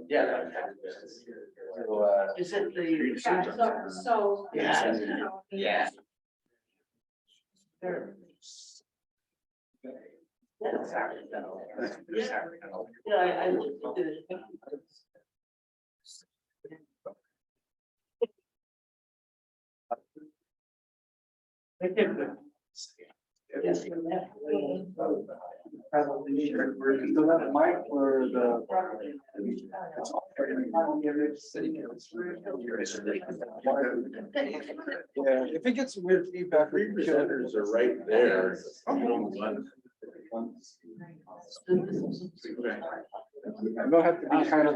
Yeah. Is it the? So. Yeah. Yeah. Yeah, I looked at it. Yes. So that mic for the. Yeah, if it gets weird feedback. Representatives are right there. They'll have to be kind of.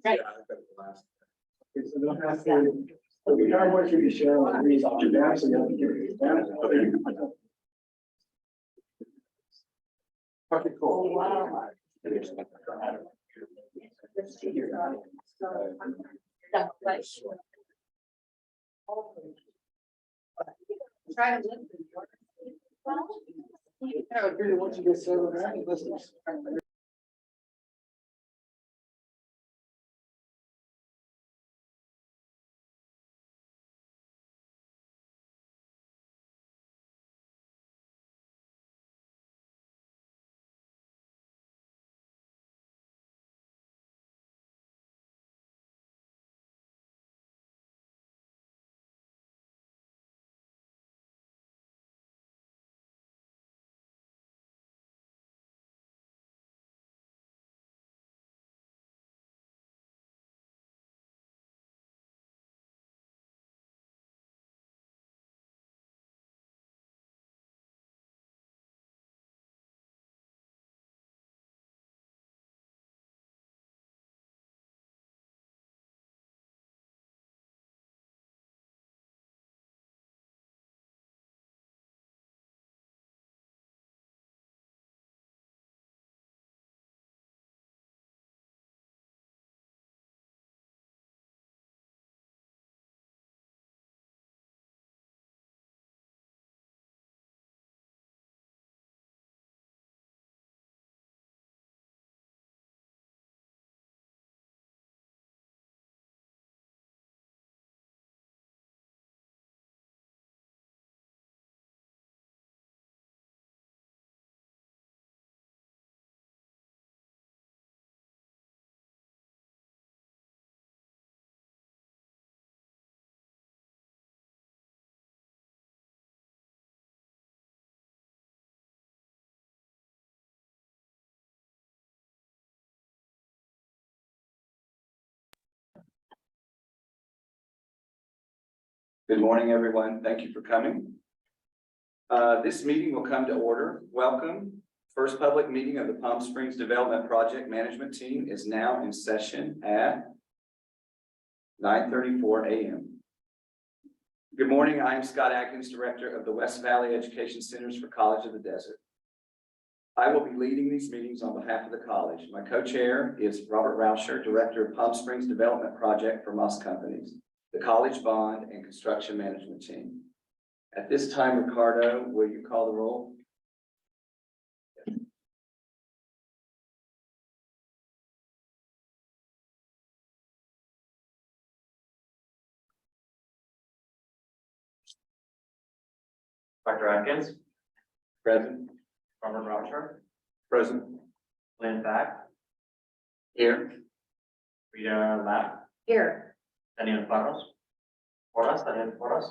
Right. So they'll have to. We don't want you to share on these on your back, so you have to give it down. Okay, cool. Wow. Try to. Yeah, I figured once you get settled down, listen. Good morning, everyone. Thank you for coming. This meeting will come to order. Welcome. First public meeting of the Palm Springs Development Project Management Team is now in session at 9:34 a.m. Good morning. I am Scott Atkins, Director of the West Valley Education Centers for College of the Desert. I will be leading these meetings on behalf of the college. My co-chair is Robert Rauscher, Director of Palm Springs Development Project for Moss Companies, the College Bond and Construction Management Team. At this time, Ricardo, will you call the roll? Dr. Atkins, Present. Robert Rauscher, Present. Lynn Back, Here. Rita Lapp, Here. Daniel Daniel Porras.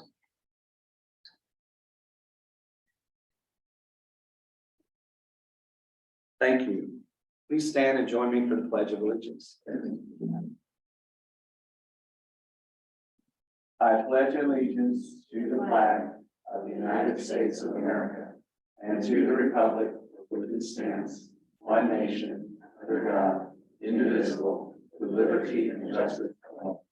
Thank you. Please stand and join me for the Pledge of Allegiance. I pledge allegiance to the flag of the United States of America and to the republic for which it stands, one nation, under God, indivisible, with liberty and justice for all.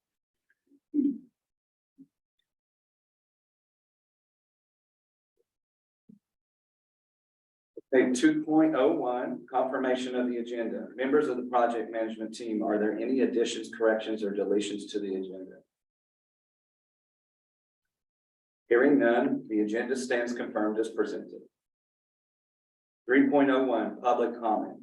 Thing 2.01, confirmation of the agenda. Members of the project management team, are there any additions, corrections, or deletions to the agenda? Hearing none, the agenda stands confirmed as presented. 3.01, public comment.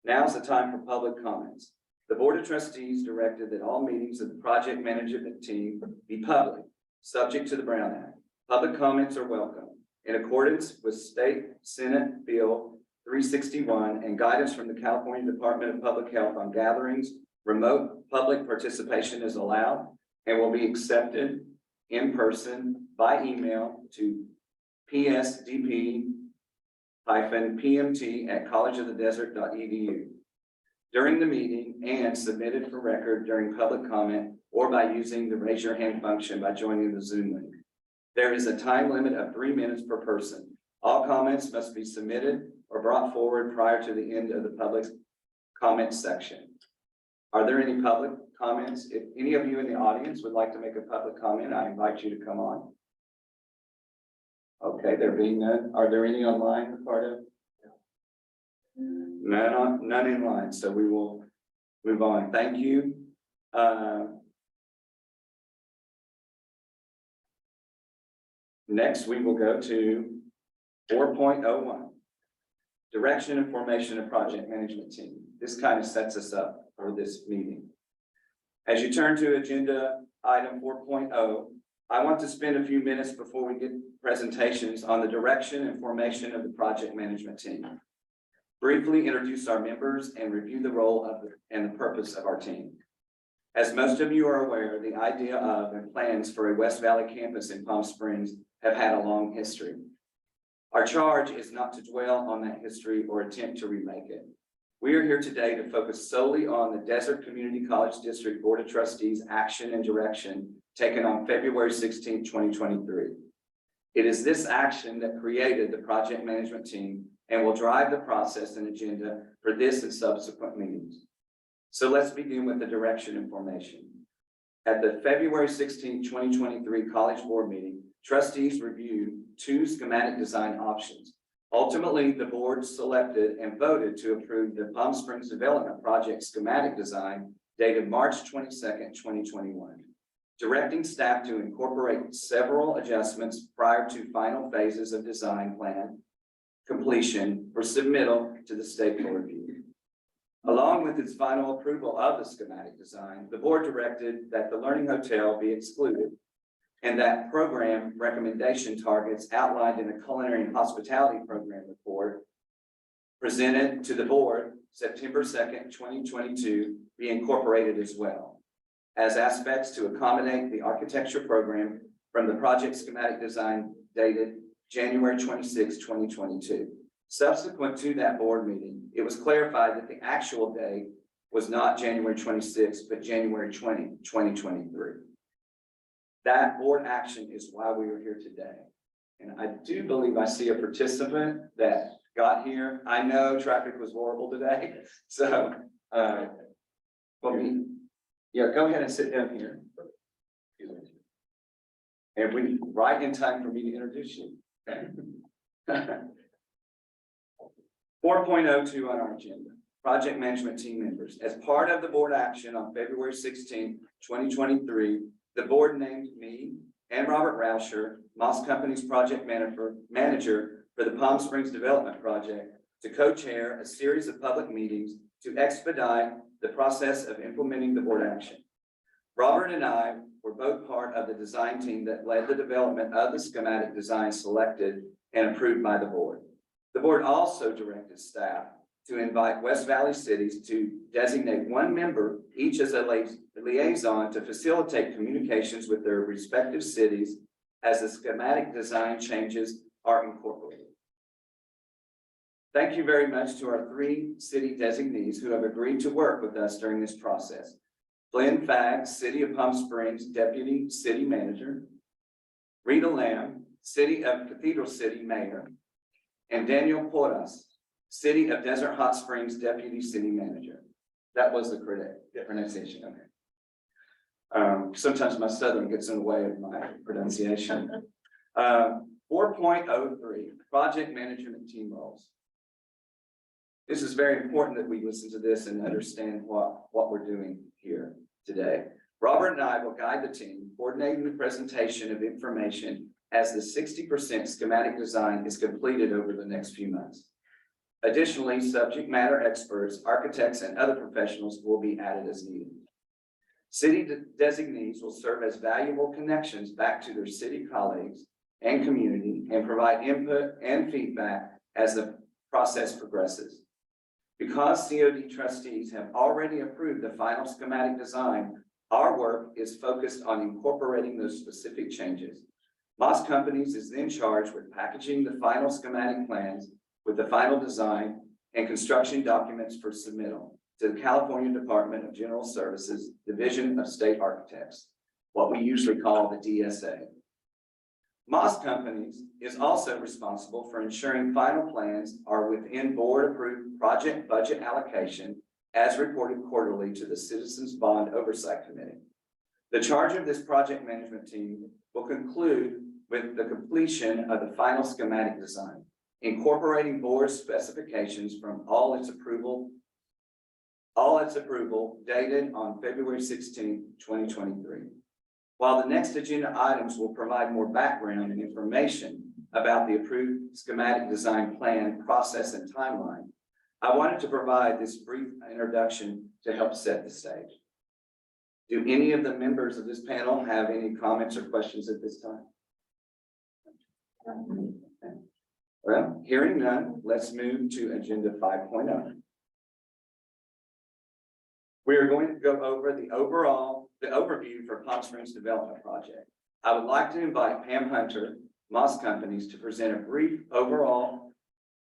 Now's the time for public comments. The Board of Trustees directed that all meetings of the project management team be public, subject to the Brown Act. Public comments are welcome. In accordance with State Senate Bill 361 and guidance from the California Department of Public Health on gatherings, remote public participation is allowed and will be accepted in person by email to PSDP-PMT@collegeofthedesert.edu during the meeting and submitted for record during public comment or by using the raise your hand function by joining the Zoom link. There is a time limit of 3 minutes per person. All comments must be submitted or brought forward prior to the end of the public comment section. Are there any public comments? If any of you in the audience would like to make a public comment, I invite you to come on. Okay, there being none, are there any online, Ricardo? None in line, so we will move on. Thank you. Next, we will go to 4.01. Direction and formation of project management team. This kind of sets us up for this meeting. As you turn to agenda item 4.0, I want to spend a few minutes before we get presentations on the direction and formation of the project management team. Briefly introduce our members and review the role and the purpose of our team. As most of you are aware, the idea of and plans for a West Valley campus in Palm Springs have had a long history. Our charge is not to dwell on that history or attempt to remake it. We are here today to focus solely on the Desert Community College District Board of Trustees action and direction taken on February 16, 2023. It is this action that created the project management team and will drive the process and agenda for this and subsequent meetings. So let's begin with the direction and formation. At the February 16, 2023 College Board meeting, trustees reviewed 2 schematic design options. Ultimately, the board selected and voted to approve the Palm Springs Development Project schematic design dated March 22nd, 2021, directing staff to incorporate several adjustments prior to final phases of design plan completion for submittal to the state for review. Along with its final approval of the schematic design, the board directed that the Learning Hotel be excluded and that program recommendation targets outlined in the Culinary and Hospitality Program report presented to the board September 2nd, 2022 be incorporated as well as aspects to accommodate the architecture program from the project schematic design dated January 26, 2022. Subsequent to that board meeting, it was clarified that the actual date was not January 26, but January 20, 2023. That board action is why we are here today. And I do believe I see a participant that got here. I know traffic was horrible today. So, yeah, go ahead and sit down here. And we right in time for me to introduce you. 4.02 on our agenda, project management team members. As part of the board action on February 16, 2023, the board named me and Robert Rauscher, Moss Company's project manager for the Palm Springs Development Project, to co-chair a series of public meetings to expedite the process of implementing the board action. Robert and I were both part of the design team that led the development of the schematic design selected and approved by the board. The board also directed staff to invite West Valley cities to designate 1 member, each as a liaison to facilitate communications with their respective cities as the schematic design changes are incorporated. Thank you very much to our 3 city designees who have agreed to work with us during this process. Glenn Fagg, City of Palm Springs Deputy City Manager, Rita Lamb, City of Cathedral City Mayor, and Daniel Porras, City of Desert Hot Springs Deputy City Manager. That was the correct pronunciation. Okay. Sometimes my Southern gets in the way of my pronunciation. 4.03, project management team roles. This is very important that we listen to this and understand what we're doing here today. Robert and I will guide the team, coordinating the presentation of information as the 60% schematic design is completed over the next few months. Additionally, subject matter experts, architects, and other professionals will be added as needed. City designees will serve as valuable connections back to their city colleagues and community and provide input and feedback as the process progresses. Because COD trustees have already approved the final schematic design, our work is focused on incorporating those specific changes. Moss Companies is then charged with packaging the final schematic plans with the final design and construction documents for submittal to the California Department of General Services, Division of State Architects, what we usually call the DSA. Moss Companies is also responsible for ensuring final plans are within board-approved project budget allocation as reported quarterly to the Citizens Bond Oversight Committee. The charge of this project management team will conclude with the completion of the final schematic design, incorporating board specifications from all its approval dated on February 16, 2023. While the next agenda items will provide more background and information about the approved schematic design plan, process, and timeline, I wanted to provide this brief introduction to help set the stage. Do any of the members of this panel have any comments or questions at this time? Well, hearing none, let's move to agenda 5.0. We are going to go over the overview for Palm Springs Development Project. I would like to invite Pam Hunter, Moss Companies, to present a brief overall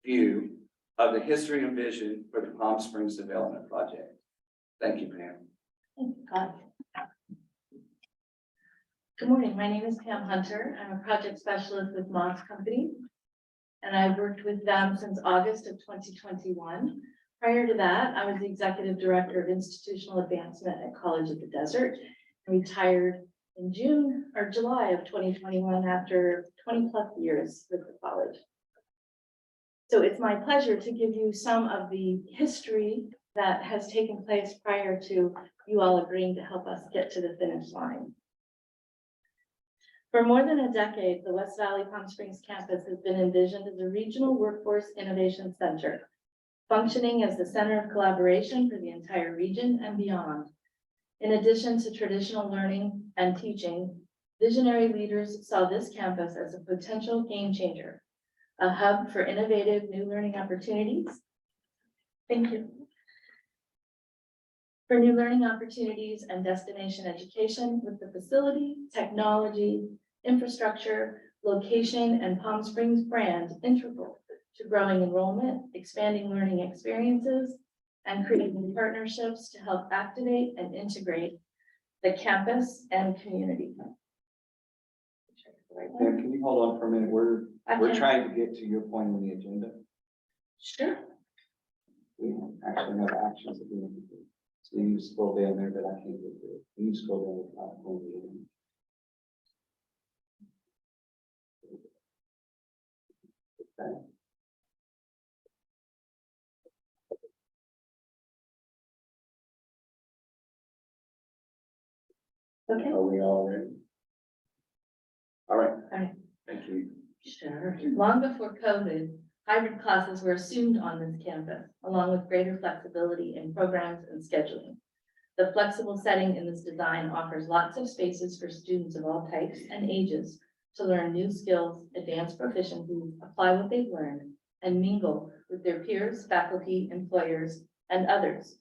view of the history and vision for the Palm Springs Development Project. Thank you, Pam. Thank you, Scott. Good morning. My name is Pam Hunter. I'm a project specialist with Moss Company, and I've worked with them since August of 2021. Prior to that, I was the executive director of institutional advancement at College of the Desert, and retired in July of 2021 after 20 plus years with the college. So it's my pleasure to give you some of the history that has taken place prior to you all agreeing to help us get to the finish line. For more than a decade, the West Valley Palm Springs campus has been envisioned as a regional workforce innovation center, functioning as the center of collaboration for the entire region and beyond. In addition to traditional learning and teaching, visionary leaders saw this campus as a potential game changer, a hub for innovative new learning opportunities. Thank you. For new learning opportunities and destination education with the facility, technology, infrastructure, location, and Palm Springs brand integral to growing enrollment, expanding learning experiences, and creating partnerships to help activate and integrate the campus and community. Pam, can you hold on for a minute? We're Okay. trying to get to your point on the agenda. Sure. We actually have actions that we need to do. So you scroll down there, but I can't get to it. You scroll down the top one. Okay. Okay. Are we all ready? All right. All right. Thank you. Sure. Long before COVID, hybrid classes were assumed on this campus, along with greater flexibility in programs and scheduling. The flexible setting in this design offers lots of spaces for students of all types and ages to learn new skills, advance proficiency, apply what they've learned, and mingle with their peers, faculty, employers, and others.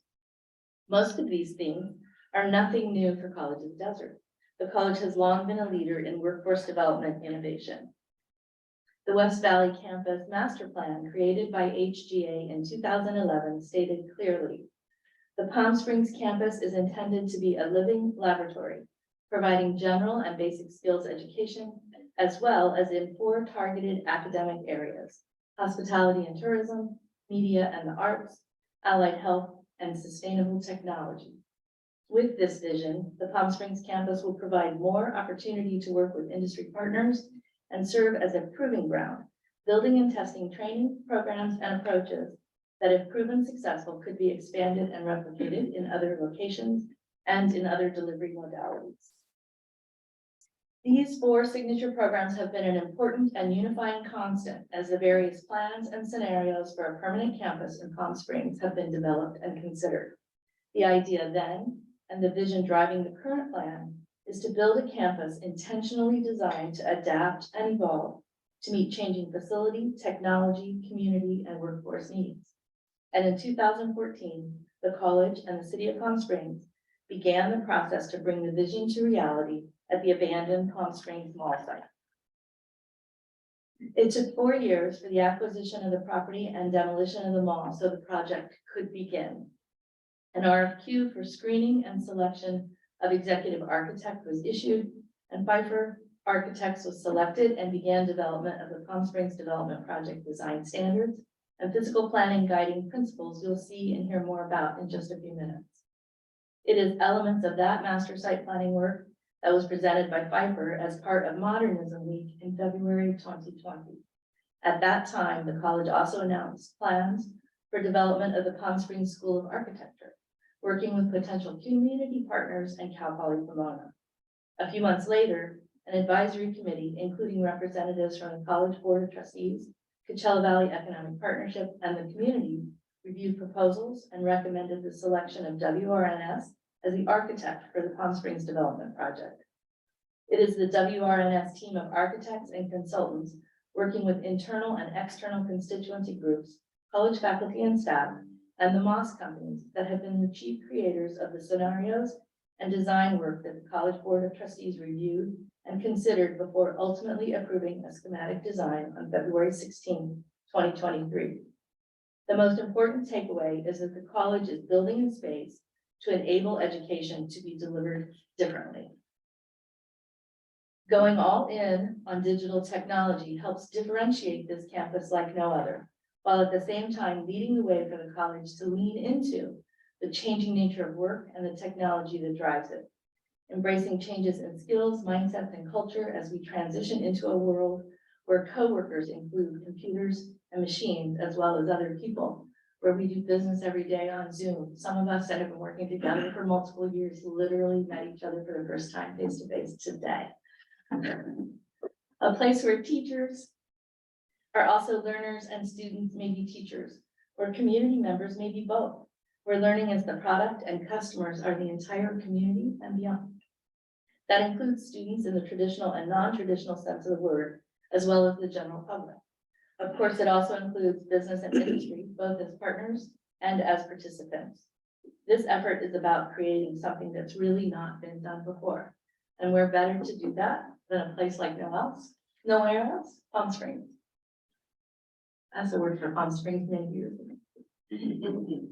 Most of these things are nothing new for College of the Desert. The college has long been a leader in workforce development innovation. The West Valley Campus Master Plan, created by HGA in 2011, stated clearly, the Palm Springs campus is intended to be a living laboratory, providing general and basic skills education, as well as in 4 targeted academic areas: hospitality and tourism, media and the arts, allied health, and sustainable technology. With this vision, the Palm Springs campus will provide more opportunity to work with industry partners and serve as a proving ground, building and testing training programs and approaches that, if proven successful, could be expanded and replicated in other locations and in other delivery modalities. These 4 signature programs have been an important and unifying constant as the various plans and scenarios for a permanent campus in Palm Springs have been developed and considered. The idea then, and the vision driving the current plan, is to build a campus intentionally designed to adapt and evolve to meet changing facility, technology, community, and workforce needs. And in 2014, the college and the city of Palm Springs began the process to bring the vision to reality at the abandoned Palm Springs Mall site. It took 4 years for the acquisition of the property and demolition of the mall so the project could begin. An RFQ for screening and selection of executive architect was issued, and Pfeiffer Architects was selected and began development of the Palm Springs Development Project Design Standards and physical planning guiding principles you'll see and hear more about in just a few minutes. It is elements of that master site planning work that was presented by Pfeiffer as part of Modernism Week in February 2020. At that time, the college also announced plans for development of the Palm Springs School of Architecture, working with potential community partners and Cal Poly Pomona. A few months later, an advisory committee, including representatives from the College Board of Trustees, Coachella Valley Economic Partnership, and the community, reviewed proposals and recommended the selection of WRNS as the architect for the Palm Springs Development Project. It is the WRNS team of architects and consultants working with internal and external constituency groups, college faculty and staff, and the Moss companies that have been the chief creators of the scenarios and design work that the College Board of Trustees reviewed and considered before ultimately approving a schematic design on February 16, 2023. The most important takeaway is that the college is building a space to enable education to be delivered differently. Going all in on digital technology helps differentiate this campus like no other, while at the same time leading the way for the college to lean into the changing nature of work and the technology that drives it. Embracing changes in skills, mindsets, and culture as we transition into a world where coworkers include computers and machines as well as other people, where we do business every day on Zoom. Some of us that have been working together for multiple years literally met each other for the first time face-to-face today. A place where teachers are also learners and students may be teachers, where community members may be both, where learning is the product and customers are the entire community and beyond. That includes students in the traditional and non-traditional sense of the word, as well as the general public. Of course, it also includes business and industry, both as partners and as participants. This effort is about creating something that's really not been done before. And we're better to do that than a place like nowhere else, Palm Springs. That's a word for Palm Springs many years ago.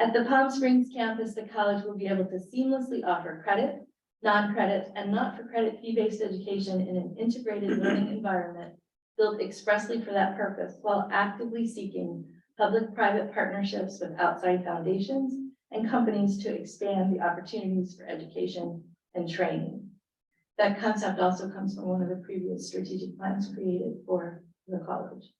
At the Palm Springs campus, the college will be able to seamlessly offer credit, non-credit, and not-for-credit fee-based education in an integrated learning environment built expressly for that purpose, while actively seeking public-private partnerships with outside foundations and companies to expand the opportunities for education and training. That concept also comes from one of the previous strategic plans created for the college.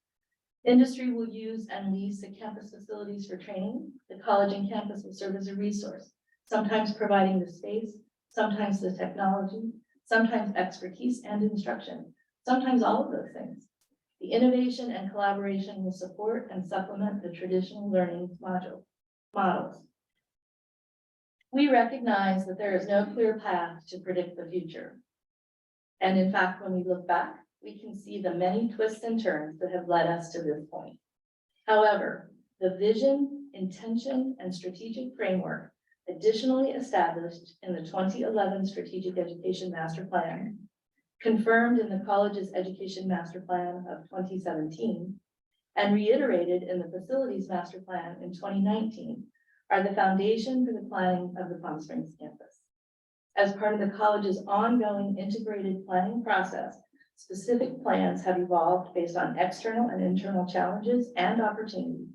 Industry will use and lease the campus facilities for training. The college and campus will serve as a resource, sometimes providing the space, sometimes the technology, sometimes expertise and instruction, sometimes all of those things. The innovation and collaboration will support and supplement the traditional learning models. We recognize that there is no clear path to predict the future. And in fact, when we look back, we can see the many twists and turns that have led us to this point. However, the vision, intention, and strategic framework additionally established in the 2011 Strategic Education Master Plan, confirmed in the college's Education Master Plan of 2017, and reiterated in the Facilities Master Plan in 2019, are the foundation for the planning of the Palm Springs campus. As part of the college's ongoing integrated planning process, specific plans have evolved based on external and internal challenges and opportunities,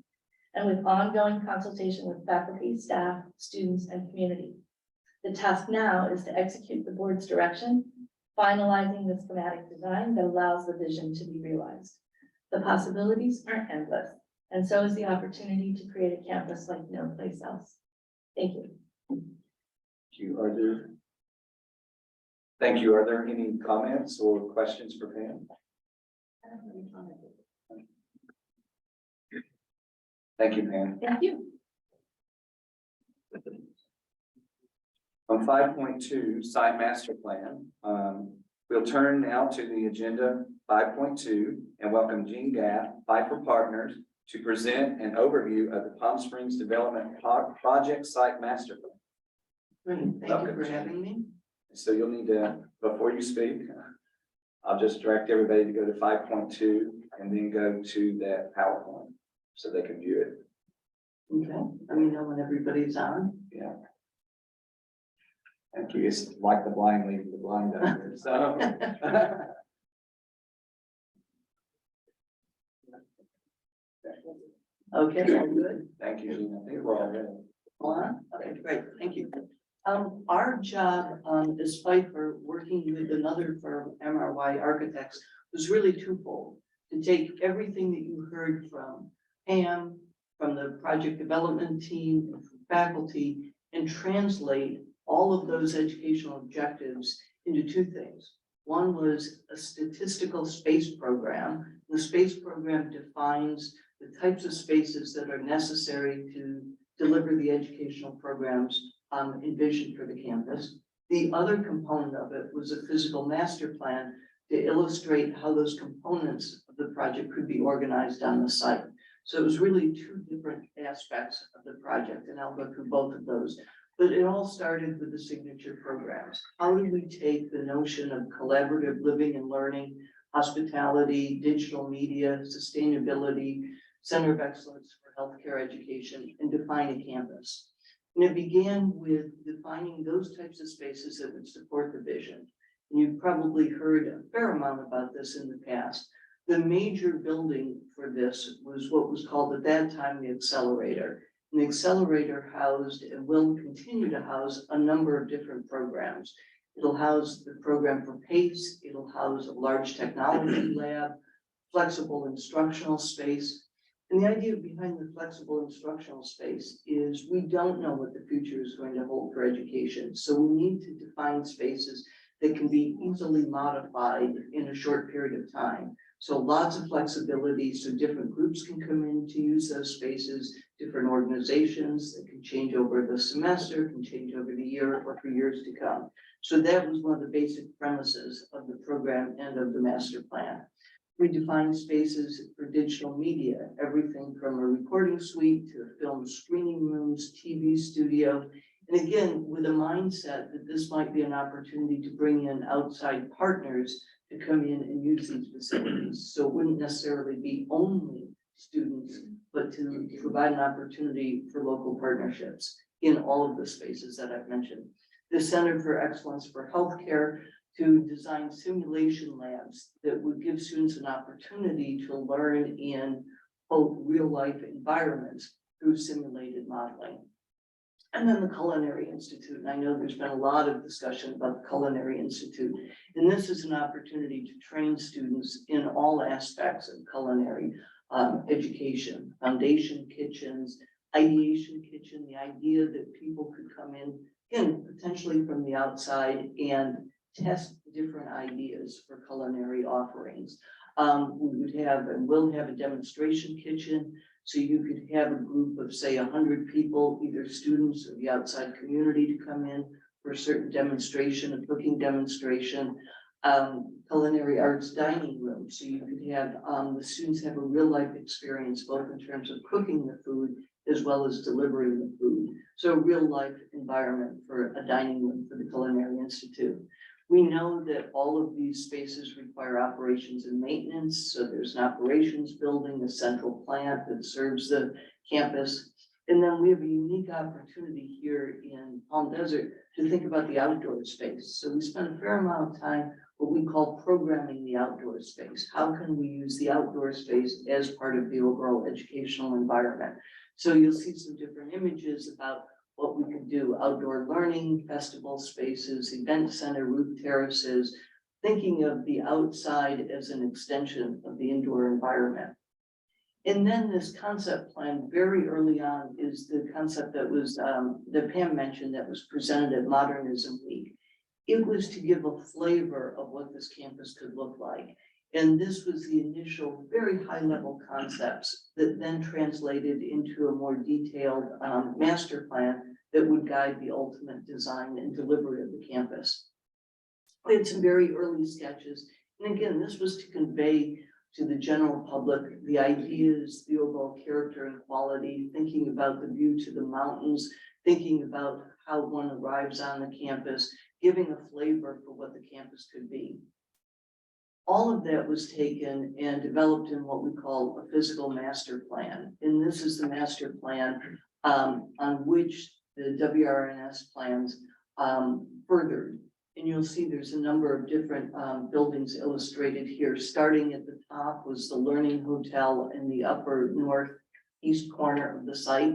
and with ongoing consultation with faculty, staff, students, and community. The task now is to execute the board's direction, finalizing the schematic design that allows the vision to be realized. The possibilities are endless, and so is the opportunity to create a campus like no place else. Thank you. Are there Thank you. Are there any comments or questions for Pam? Thank you, Pam. Thank you. On 5.2, site master plan, we'll turn now to the agenda 5.2 and welcome Gene Gaff, Pfeiffer Partners, to present an overview of the Palm Springs Development Project Site Master Plan. Great, thank you for having me. So you'll need to, before you speak, I'll just direct everybody to go to 5.2 and then go to that PowerPoint so they can view it. Okay, let me know when everybody's on. Yeah. Thank you. It's like the blind leading the blind down here. So. Okay, all good. Thank you, Gene. I think we're all ready. On? Okay, great, thank you. Our job, as Pfeiffer, working with another firm, MRY Architects, was really twofold. To take everything that you heard from Pam, from the project development team, and from faculty, and translate all of those educational objectives into two things. One was a statistical space program. The space program defines the types of spaces that are necessary to deliver the educational programs envisioned for the campus. The other component of it was a physical master plan to illustrate how those components of the project could be organized on the site. So it was really two different aspects of the project, and I'll go through both of those. But it all started with the signature programs. How do we take the notion of collaborative living and learning, hospitality, digital media, sustainability, Center of Excellence for Healthcare Education, and define a campus? And it began with defining those types of spaces that would support the vision. And you've probably heard a fair amount about this in the past. The major building for this was what was called at that time the accelerator. And the accelerator housed and will continue to house a number of different programs. It'll house the program for PACE, it'll house a large technology lab, flexible instructional space. And the idea behind the flexible instructional space is we don't know what the future is going to hold for education. So we need to define spaces that can be easily modified in a short period of time. So lots of flexibility, so different groups can come in to use those spaces, different organizations that can change over the semester, can change over the year or for years to come. So that was one of the basic premises of the program and of the master plan. We defined spaces for digital media, everything from a recording suite to film screening rooms, TV studio. And again, with a mindset that this might be an opportunity to bring in outside partners to come in and use these facilities. So it wouldn't necessarily be only students, but to provide an opportunity for local partnerships in all of the spaces that I've mentioned. The Center for Excellence for Healthcare to design simulation labs that would give students an opportunity to learn in both real life environments through simulated modeling. And then the Culinary Institute, and I know there's been a lot of discussion about the Culinary Institute, and this is an opportunity to train students in all aspects of culinary education, foundation kitchens, ideation kitchen, the idea that people could come in, again, potentially from the outside and test different ideas for culinary offerings. We would have and will have a demonstration kitchen. So you could have a group of say 100 people, either students or the outside community, to come in for a certain demonstration, a cooking demonstration, culinary arts dining room. So you could have the students have a real life experience, both in terms of cooking the food as well as delivering the food. So a real life environment for a dining room for the Culinary Institute. We know that all of these spaces require operations and maintenance. So there's an operations building, a central plant that serves the campus. And then we have a unique opportunity here in Palm Desert to think about the outdoor space. So we spent a fair amount of time what we call programming the outdoor space. How can we use the outdoor space as part of the overall educational environment? So you'll see some different images about what we could do: outdoor learning, festival spaces, event center, roof terraces, thinking of the outside as an extension of the indoor environment. And then this concept plan very early on is the concept that was that Pam mentioned that was presented at Modernism Week. It was to give a flavor of what this campus could look like. And this was the initial, very high level concepts that then translated into a more detailed master plan that would guide the ultimate design and delivery of the campus. We had some very early sketches. And again, this was to convey to the general public the ideas, the overall character and quality, thinking about the view to the mountains, thinking about how one arrives on the campus, giving a flavor for what the campus could be. All of that was taken and developed in what we call a physical master plan. And this is the master plan on which the WRNS plans furthered. And you'll see there's a number of different buildings illustrated here. Starting at the top was the Learning Hotel in the upper northeast corner of the site.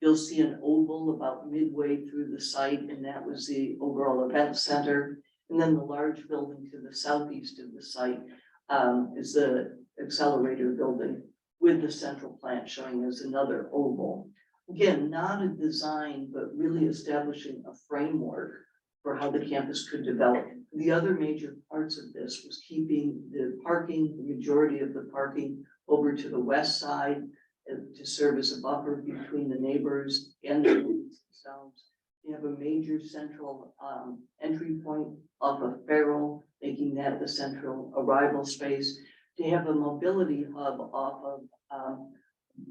You'll see an oval about midway through the site, and that was the overall event center. And then the large building to the southeast of the site is the accelerator building with the central plant showing as another oval. Again, not a design, but really establishing a framework for how the campus could develop. The other major parts of this was keeping the parking, the majority of the parking over to the west side to serve as a buffer between the neighbors and the buildings themselves. You have a major central entry point off of Farrell, making that the central arrival space. To have a mobility hub off of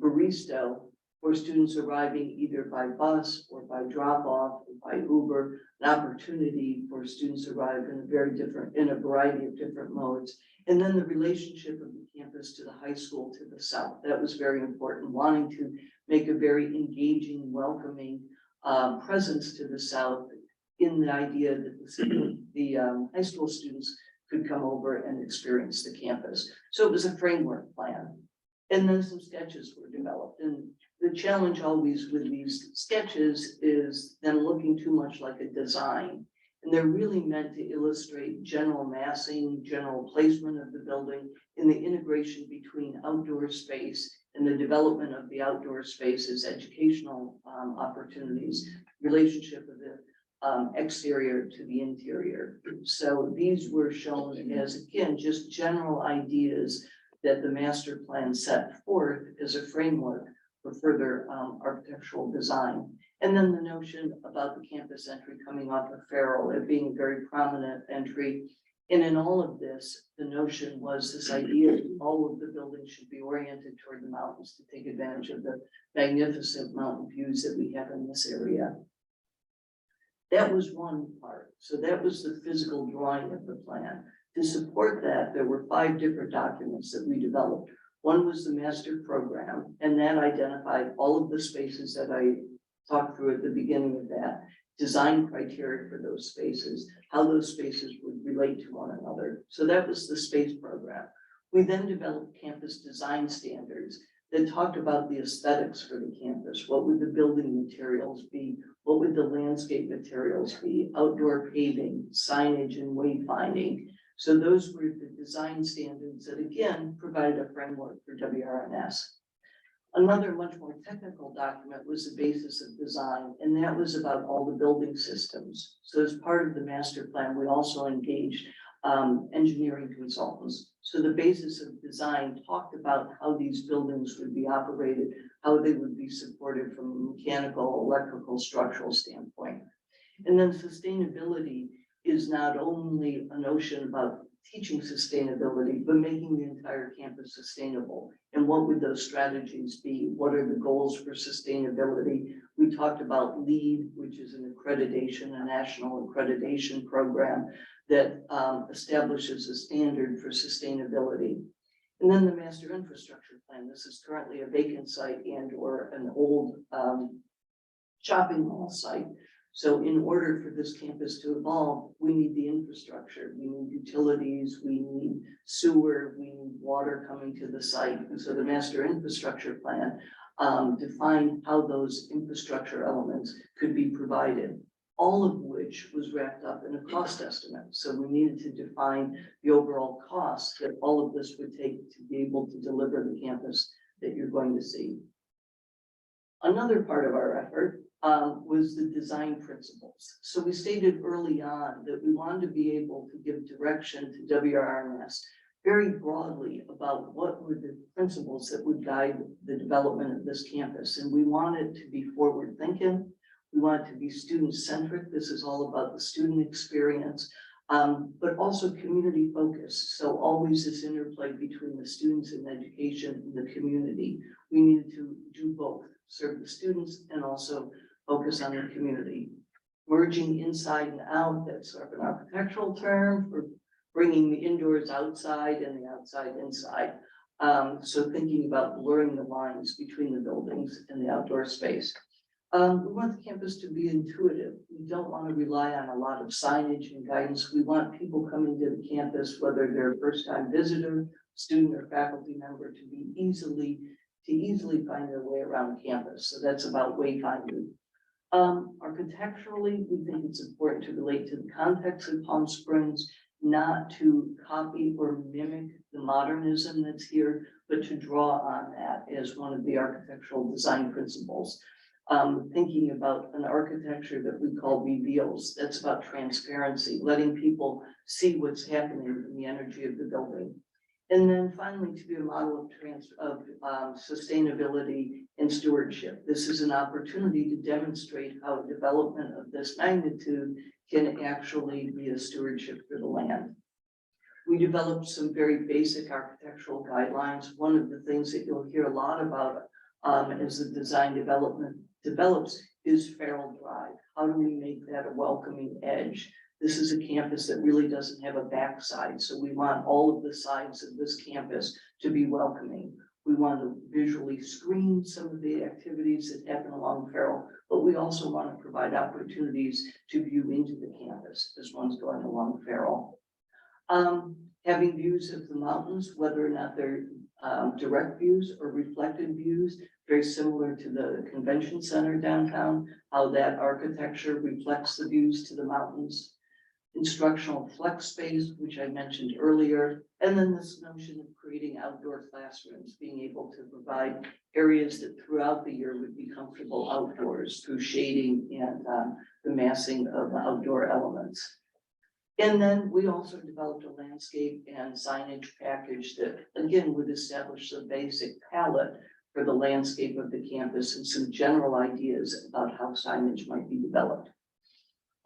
Baristo for students arriving either by bus or by drop off or by Uber, an opportunity for students to arrive in a variety of different modes. And then the relationship of the campus to the high school to the south. That was very important, wanting to make a very engaging, welcoming presence to the south in the idea that the high school students could come over and experience the campus. So it was a framework plan. And then some sketches were developed. And the challenge always with these sketches is them looking too much like a design. And they're really meant to illustrate general massing, general placement of the building, and the integration between outdoor space and the development of the outdoor space as educational opportunities, relationship of the exterior to the interior. So these were shown as, again, just general ideas that the master plan set forth as a framework for further architectural design. And then the notion about the campus entry coming off of Farrell, it being a very prominent entry. And in all of this, the notion was this idea that all of the buildings should be oriented toward the mountains to take advantage of the magnificent mountain views that we have in this area. That was one part. So that was the physical drawing of the plan. To support that, there were 5 different documents that we developed. One was the master program, and that identified all of the spaces that I talked through at the beginning of that, design criteria for those spaces, how those spaces would relate to one another. So that was the space program. We then developed campus design standards that talked about the aesthetics for the campus. What would the building materials be? What would the landscape materials be? Outdoor paving, signage, and wayfinding. So those were the design standards that again provided a framework for WRNS. Another much more technical document was the basis of design, and that was about all the building systems. So as part of the master plan, we also engaged engineering consultants. So the basis of design talked about how these buildings would be operated, how they would be supported from a mechanical, electrical, structural standpoint. And then sustainability is not only a notion about teaching sustainability, but making the entire campus sustainable. And what would those strategies be? What are the goals for sustainability? We talked about LEED, which is an accreditation, a national accreditation program that establishes a standard for sustainability. And then the master infrastructure plan. This is currently a vacant site and or an old shopping mall site. So in order for this campus to evolve, we need the infrastructure, we need utilities, we need sewer, we need water coming to the site. And so the master infrastructure plan defined how those infrastructure elements could be provided, all of which was wrapped up in a cost estimate. So we needed to define the overall costs that all of this would take to be able to deliver the campus that you're going to see. Another part of our effort was the design principles. So we stated early on that we wanted to be able to give direction to WRMS very broadly about what were the principles that would guide the development of this campus. And we want it to be forward thinking. We want it to be student centric. This is all about the student experience, but also community focused. So always this interplay between the students and education and the community. We needed to do both, serve the students and also focus on the community. Merging inside and out, that's sort of an architectural term for bringing the indoors outside and the outside inside. So thinking about blurring the lines between the buildings and the outdoor space. We want the campus to be intuitive. We don't want to rely on a lot of signage and guidance. We want people coming to the campus, whether they're a first-time visitor, student or faculty member, to easily find their way around campus. So that's about wayfinding. Architecturally, we think it's important to relate to the context of Palm Springs, not to copy or mimic the modernism that's here, but to draw on that as one of the architectural design principles. Thinking about an architecture that we call reveals, that's about transparency, letting people see what's happening in the energy of the building. And then finally, to be a model of sustainability and stewardship. This is an opportunity to demonstrate how development of this magnitude can actually be a stewardship for the land. We developed some very basic architectural guidelines. One of the things that you'll hear a lot about as the design develops is Farrell Drive. How do we make that a welcoming edge? This is a campus that really doesn't have a backside, so we want all of the sides of this campus to be welcoming. We want to visually screen some of the activities that happen along Farrell, but we also want to provide opportunities to view into the campus as one's going along Farrell. Having views of the mountains, whether or not they're direct views or reflected views, very similar to the convention center downtown, how that architecture reflects the views to the mountains. Instructional flex space, which I mentioned earlier, and then this notion of creating outdoor classrooms, being able to provide areas that throughout the year would be comfortable outdoors through shading and the massing of outdoor elements. And then we also developed a landscape and signage package that again would establish the basic palette for the landscape of the campus and some general ideas about how signage might be developed.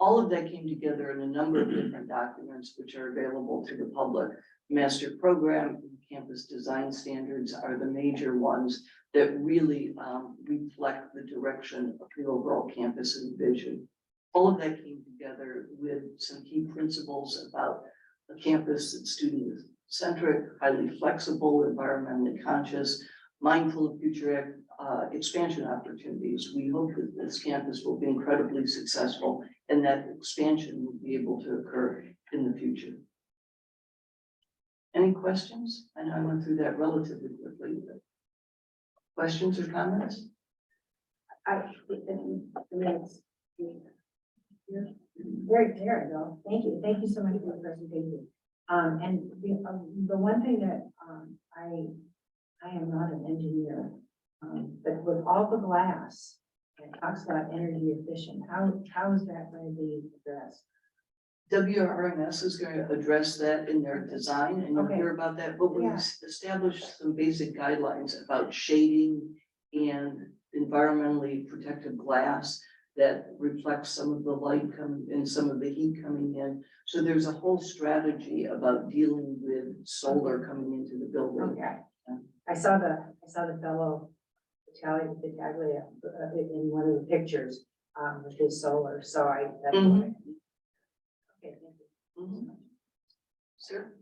All of that came together in a number of different documents which are available to the public. Master program and campus design standards are the major ones that really reflect the direction of the overall campus and vision. All of that came together with some key principles about a campus that's student-centric, highly flexible, environmentally conscious, mindful of future expansion opportunities. We hope that this campus will be incredibly successful and that expansion will be able to occur in the future. Any questions? I know I went through that relatively quickly. But questions or comments? Very clear, though. Thank you. Thank you so much for the presentation. And the one thing that I am not an engineer, but with all the glass, it talks about energy efficient. How is that going to be addressed? WRMS is going to address that in their design, and you'll Okay. hear about that, but we Yeah. established some basic guidelines about shading and environmentally protective glass that reflects some of the light coming in, some of the heat coming in. So there's a whole strategy about dealing with solar coming into the building. Okay. I saw the fellow Italian in one of the pictures with his solar. So that's Mhm. okay. Thank you. Mhm. Sir?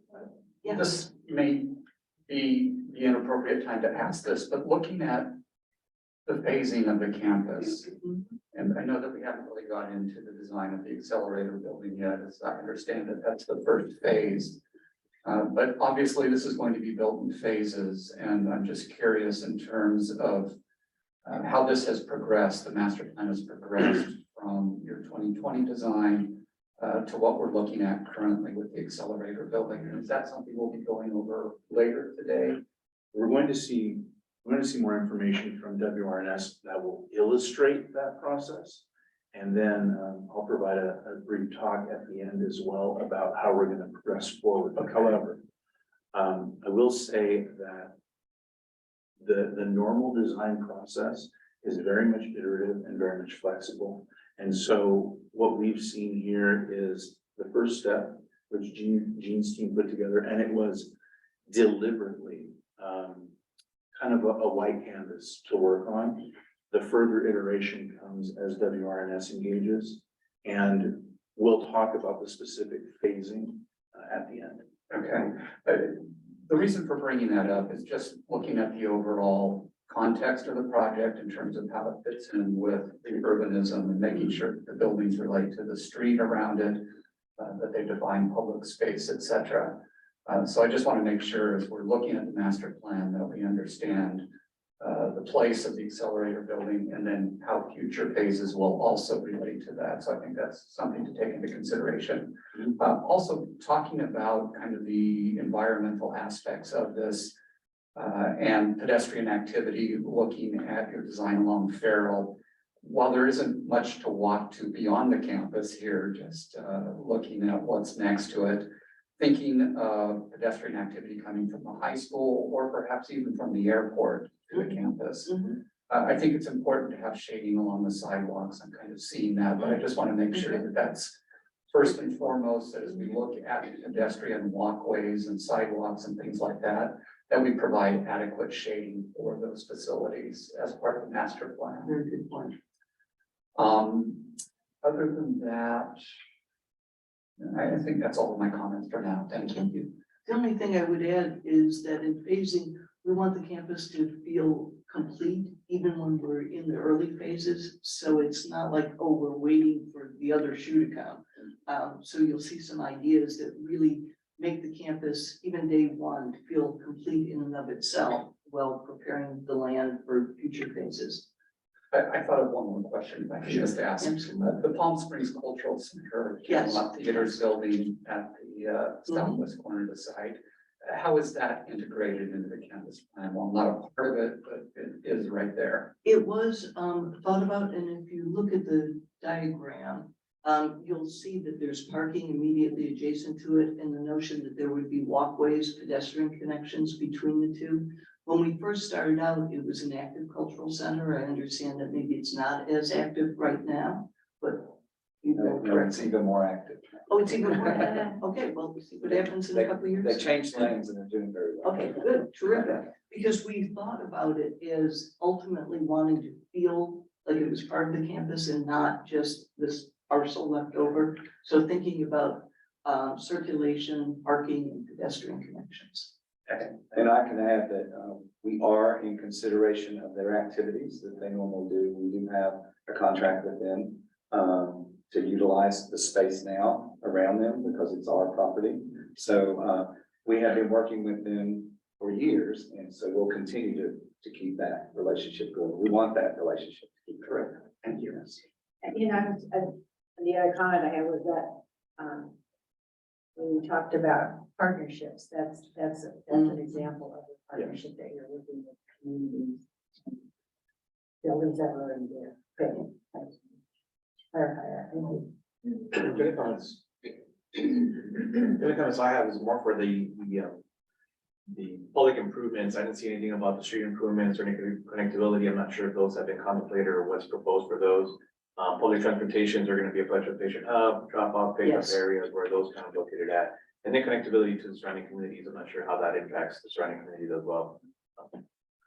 Yeah. This may be the inappropriate time to ask this, but looking at the phasing of the campus, Mhm. and I know that we haven't really got into the design of the accelerator building yet, as I understand that that's the first phase. But obviously this is going to be built in phases, and I'm just curious in terms of how this has progressed, the master plan has progressed from your 2020 design to what we're looking at currently with the accelerator building. And is that something we'll be going over later today? We're going to see I'm going to see more information from WRNS that will illustrate that process. And then I'll provide a brief talk at the end as well about how we're going to progress forward. However, I will say that the normal design process is very much iterative and very much flexible. And so what we've seen here is the first step, which Gene's team put together, and it was deliberately kind of a white canvas to work on. The further iteration comes as WRNS engages, and we'll talk about the specific phasing at the end. Okay, the reason for bringing that up is just looking at the overall context of the project in terms of how it fits in with the urbanism and making sure that the buildings relate to the street around it, that they define public space, et cetera. So I just want to make sure as we're looking at the master plan that we understand the place of the accelerator building and then how future phases will also relate to that. So I think that's something to take into consideration. Also talking about kind of the environmental aspects of this and pedestrian activity, looking at your design along Farrell. While there isn't much to walk to beyond the campus here, just looking at what's next to it, thinking of pedestrian activity coming from the high school or perhaps even from the airport to the campus. I think it's important to have shading along the sidewalks. I'm kind of seeing that, but I just want to make sure that that's first and foremost, that as we look at pedestrian walkways and sidewalks and things like that, that we provide adequate shading for those facilities as part of the master plan. Very good point. Other than that, I think that's all of my comments for now. Thank you. The only thing I would add is that in phasing, we want the campus to feel complete even when we're in the early phases. So it's not like, oh, we're waiting for the other shoe to come. So you'll see some ideas that really make the campus, even day one, feel complete in and of itself while preparing the land for future phases. I thought of one more question if I could just ask. Absolutely. The Palm Springs Cultural Center, Yes. Theaters building at the southwest corner of the site. How is that integrated into the campus plan? Well, not a part of it, but it is right there. It was thought about, and if you look at the diagram, you'll see that there's parking immediately adjacent to it, and the notion that there would be walkways, pedestrian connections between the two. When we first started out, it was an active cultural center. I understand that maybe it's not as active right now, but you know, No, it's even more active. oh, it's even more active. Okay, well, we'll see what happens in a couple of years. They changed lanes and they're doing very well. Okay, good, terrific, because we thought about it as ultimately wanting to feel like it was part of the campus and not just this parcel left over. So thinking about circulation, parking, and pedestrian connections. And I can add that we are in consideration of their activities that they normally do. We do have a contract with them to utilize the space now around them because it's our property. So we have been working with them for years, and so we'll continue to keep that relationship going. We want that relationship to keep correct. Thank you. You know, the other comment I had was that, when we talked about partnerships, that's an example of a partnership that you're working with communities. Buildings that are already there. Okay. Clarify that. The only comments I have is more for the public improvements. I didn't see anything about the street improvements or any connectivity. I'm not sure if those have been contemplated or what's proposed for those. Public transportations are going to be a petrol hub, drop off, pick up Yes. areas where those kind of located at. And then connectivity to the surrounding communities. I'm not sure how that impacts the surrounding communities as well.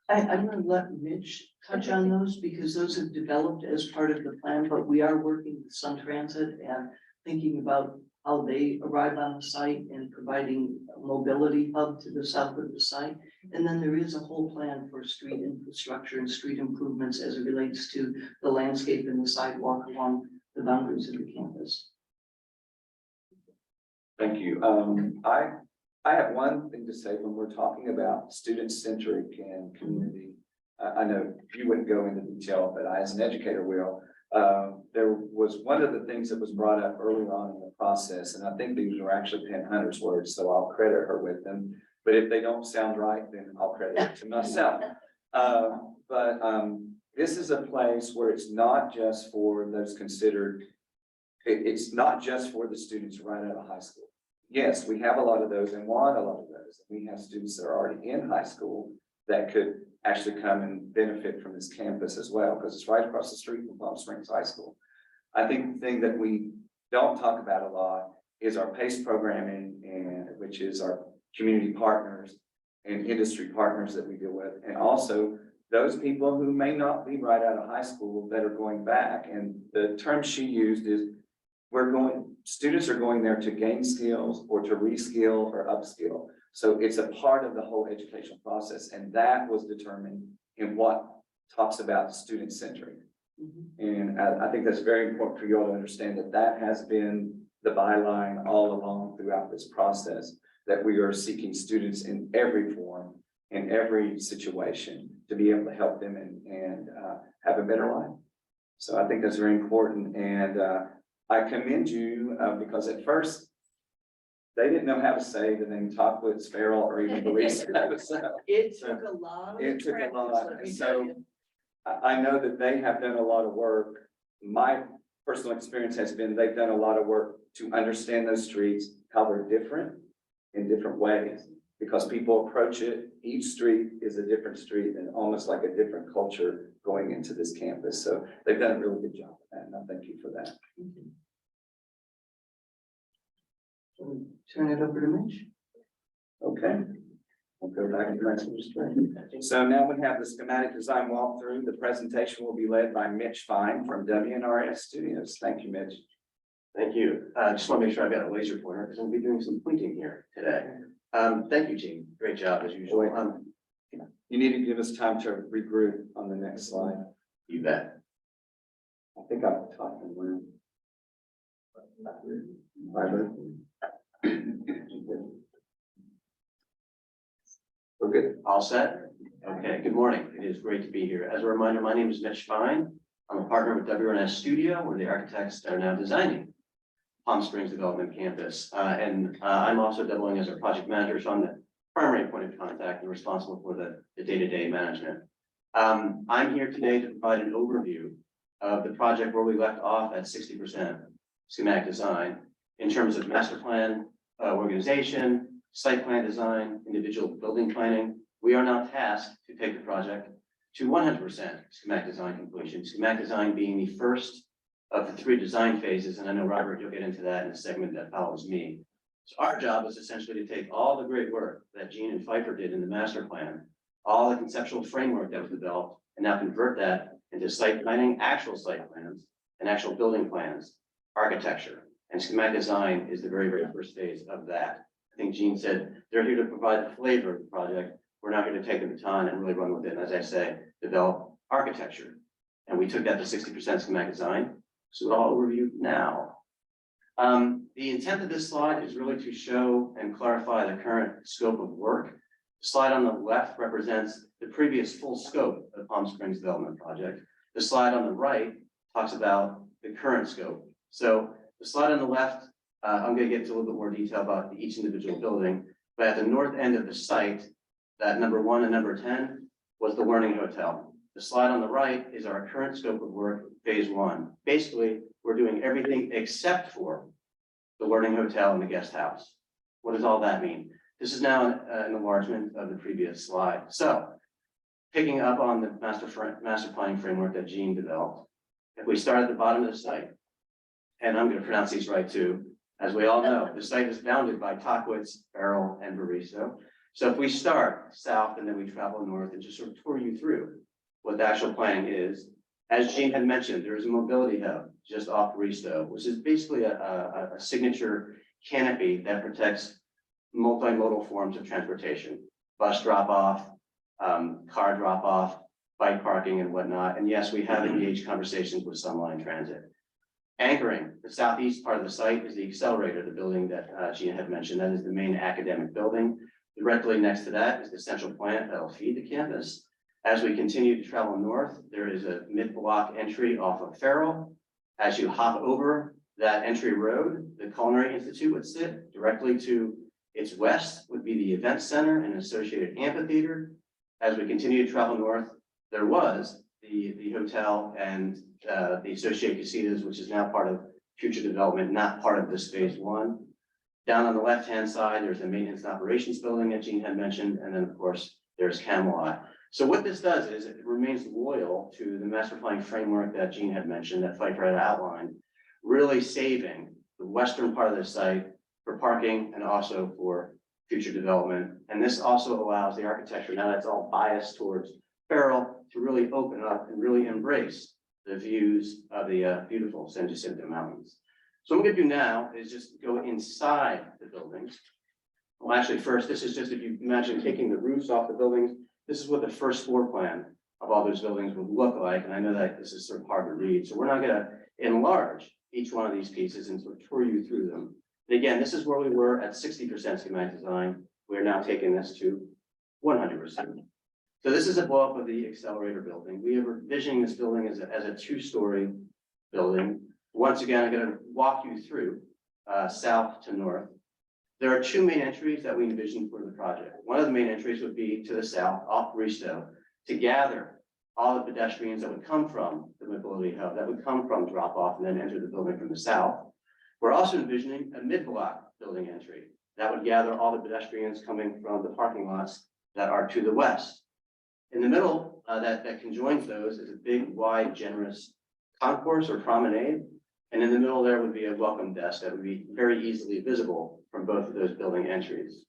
I'm gonna let Mitch touch on those because those have developed as part of the plan, but we are working with Sun Transit and thinking about how they arrive on the site and providing a mobility hub to the south of the site. And then there is a whole plan for street infrastructure and street improvements as it relates to the landscape and the sidewalk along the boundaries of the campus. Thank you. I have one thing to say when we're talking about student-centric and community. I know you wouldn't go into detail, but I, as an educator, will. There was one of the things that was brought up earlier on in the process, and I think these were actually Penn Hunter's words, so I'll credit her with them. But if they don't sound right, then I'll credit it to myself. This is a place where it's not just for those considered, it's not just for the students right out of high school. Yes, we have a lot of those and want a lot of those. We have students that are already in high school that could actually come and benefit from this campus as well, because it's right across the street from Palm Springs High School. I think the thing that we don't talk about a lot is our PACE programming, and which is our community partners and industry partners that we deal with, and also those people who may not be right out of high school that are going back. And the term she used is students are going there to gain skills or to reskill or upskill. So it's a part of the whole educational process, and that was determined in what talks about student centering. And I think that's very important for you all to understand that that has been the byline all along throughout this process, that we are seeking students in every form, in every situation, to be able to help them and have a better life. So I think that's very important. And I commend you because at first they didn't know how to say the name Tockwitz, Farrell, or even Barista. It took a lot. It took a practice, lot. let me So tell you. I know that they have done a lot of work. My personal experience has been they've done a lot of work to understand those streets, how they're different in different ways, because people approach it. Each street is a different street and almost like a different culture going into this campus. So they've done a really good job of that, and I thank you for that. Turn it over to Mitch. Okay. We'll go back to the next one. So now we have the schematic design walkthrough. The presentation will be led by Mitch Fine from WNRS Studios. Thank you, Mitch. Thank you. Just want to make sure I've got a laser pointer because I'm gonna be doing some pointing here today. Thank you, Gene. Great job as usual. You need to give us time to regroup on the next slide. You bet. I think I'm talking when. We're good. All set? Okay, good morning. It is great to be here. As a reminder, my name is Mitch Fine. I'm a partner with WNS Studio. We're the architects that are now designing Palm Springs Development Campus. I'm also doubling as our project manager, so I'm the primary point of contact and responsible for the day-to-day management. I'm here today to provide an overview of the project where we left off at 60% schematic design in terms of master plan, organization, site plan design, individual building planning. We are now tasked to take the project to 100% schematic design completion, schematic design being the first of the 3 design phases. And I know, Robert, you'll get into that in a segment that follows me. So our job is essentially to take all the great work that Gene and Pfeiffer did in the master plan, all the conceptual framework that was developed, and now convert that into site planning, actual site plans, and actual building plans, architecture. And schematic design is the very, very first phase of that. I think Gene said they're here to provide the flavor of the project. We're not going to take the baton and really run with it. And as I say, develop architecture. And we took that to 60% schematic design. So I'll review now. The intent of this slide is really to show and clarify the current scope of work. The slide on the left represents the previous full scope of the Palm Springs Development Project. The slide on the right talks about the current scope. So the slide on the left, I'm going to get into a little bit more detail about each individual building, but at the north end of the site, that number 1 and number 10 was the Learning Hotel. The slide on the right is our current scope of work, phase 1. Basically, we're doing everything except for the Learning Hotel and the guest house. What does all that mean? This is now an enlargement of the previous slide. So, picking up on the master planning framework that Gene developed, if we start at the bottom of the site, and I'm going to pronounce these right too, as we all know, the site is bounded by Tockwitz, Farrell, and Barista. So if we start south and then we travel north and just sort of tour you through what the actual planning is, as Gene had mentioned, there is a mobility hub just off Barista, which is basically a signature canopy that protects multimodal forms of transportation, bus drop-off, car drop-off, bike parking and whatnot. And yes, we have engaged conversations with Sunline Transit. Anchoring the southeast part of the site is the accelerator, the building that Gina had mentioned. That is the main academic building. Directly next to that is the central plant that will feed the campus. As we continue to travel north, there is a mid-block entry off of Farrell. As you hop over that entry road, the Culinary Institute would sit. Directly to its west would be the event center and associated amphitheater. as we continue to travel north, there was the hotel and the associated casitas, which is now part of future development, not part of this phase one. Down on the left-hand side, there's the maintenance and operations building that Gene had mentioned, and then of course, there's Camelot. So what this does is it remains loyal to the master planning framework that Gene had mentioned, that Pfeiffer had outlined, really saving the western part of the site for parking and also for future development. And this also allows the architecture, now that's all biased towards Farrell, to really open up and really embrace the views of the beautiful San Jacinto Mountains. So what I'm gonna do now is just go inside the buildings. Well, actually, first, this is just, if you imagine taking the roofs off the buildings, this is what the first floor plan of all those buildings would look like. And I know that this is sort of hard to read, so we're not gonna enlarge each one of these pieces and sort of tour you through them. And again, this is where we were at 60% schematic design. We're now taking this to 100%. So this is a blow up of the accelerator building. We are envisioning this building as a two-story building. Once again, I'm going to walk you through south to north. There are two main entries that we envision for the project. One of the main entries would be to the south, off Bristow, to gather all the pedestrians that would come from the mobility hub, that would come from drop off and then enter the building from the south. We're also envisioning a mid-block building entry that would gather all the pedestrians coming from the parking lots that are to the west. In the middle, that conjoins those is a big, wide, generous concourse or promenade. And in the middle there would be a welcome desk that would be very easily visible from both of those building entries.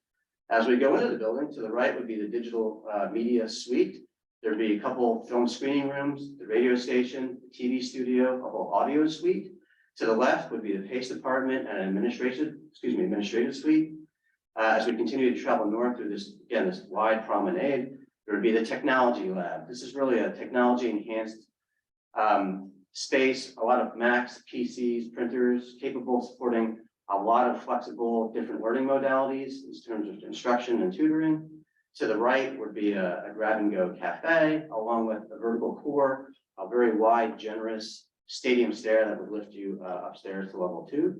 As we go into the building, to the right would be the digital media suite. There'd be a couple film screening rooms, the radio station, the TV studio, a whole audio suite. To the left would be the PACE department and an administrative suite. As we continue to travel north through this, again, this wide promenade, there would be the technology lab. This is really a technology enhanced space, a lot of Macs, PCs, printers, capable of supporting a lot of flexible different learning modalities in terms of instruction and tutoring. To the right would be a grab and go cafe, along with a vertical core, a very wide, generous stadium stair that would lift you upstairs to level 2.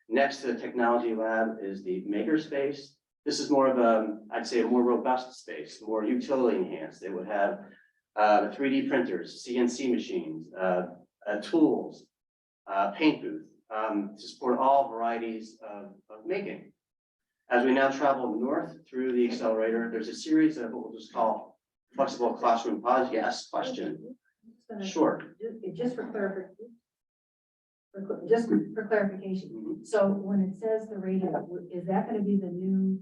Next to the technology lab is the maker space. This is more of a, I'd say, a more robust space, more utility enhanced. It would have 3D printers, CNC machines, tools, paint booth, to support all varieties of making. As we now travel north through the accelerator, there's a series of what we'll just call flexible classroom pods. Yes, question. Sure. Just for clarification, so when it says the radio, is that gonna be the new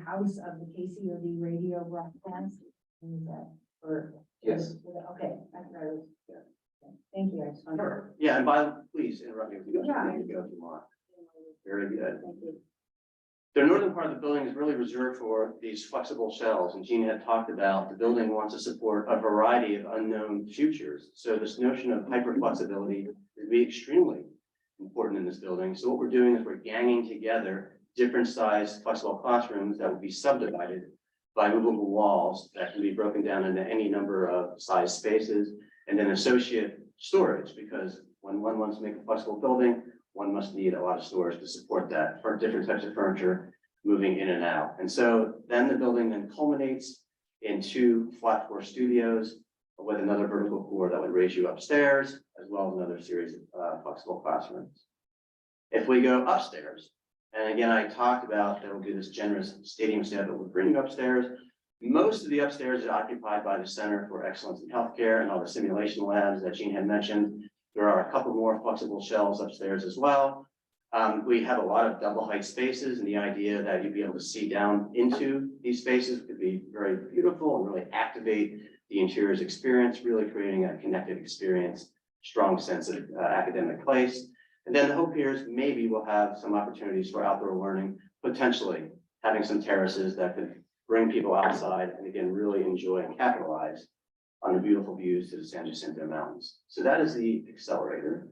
house of the KCOD radio broadcast? Is that, or? Yes. Okay, that's what I was. Thank you, I just wanted. Sure. Yeah, and please interrupt me if you Yeah. need to go if you want. Very good. Thank you. The northern part of the building is really reserved for these flexible shells, and Gene had talked about the building wants to support a variety of unknown futures. So this notion of hyper flexibility would be extremely important in this building. So what we're doing is we're ganging together different size flexible classrooms that will be subdivided by movable walls that can be broken down into any number of size spaces, and then associate storage, because when one wants to make a flexible building, one must need a lot of storage to support that for different types of furniture moving in and out. And so then the building then culminates in 2 flat floor studios with another vertical core that would raise you upstairs, as well as another series of flexible classrooms. If we go upstairs, and again, I talked about there will be this generous stadium stair that will bring you upstairs. Most of the upstairs is occupied by the Center for Excellence in Healthcare and all the simulation labs that Gene had mentioned. There are a couple more flexible shelves upstairs as well. We have a lot of double height spaces, and the idea that you'd be able to see down into these spaces could be very beautiful and really activate the interior's experience, really creating a connected experience, strong sense of academic place. And then the hope here is maybe we'll have some opportunities for outdoor learning, potentially having some terraces that could bring people outside and again, really enjoy and capitalize on the beautiful views to the San Jacinto Mountains. So that is the accelerator.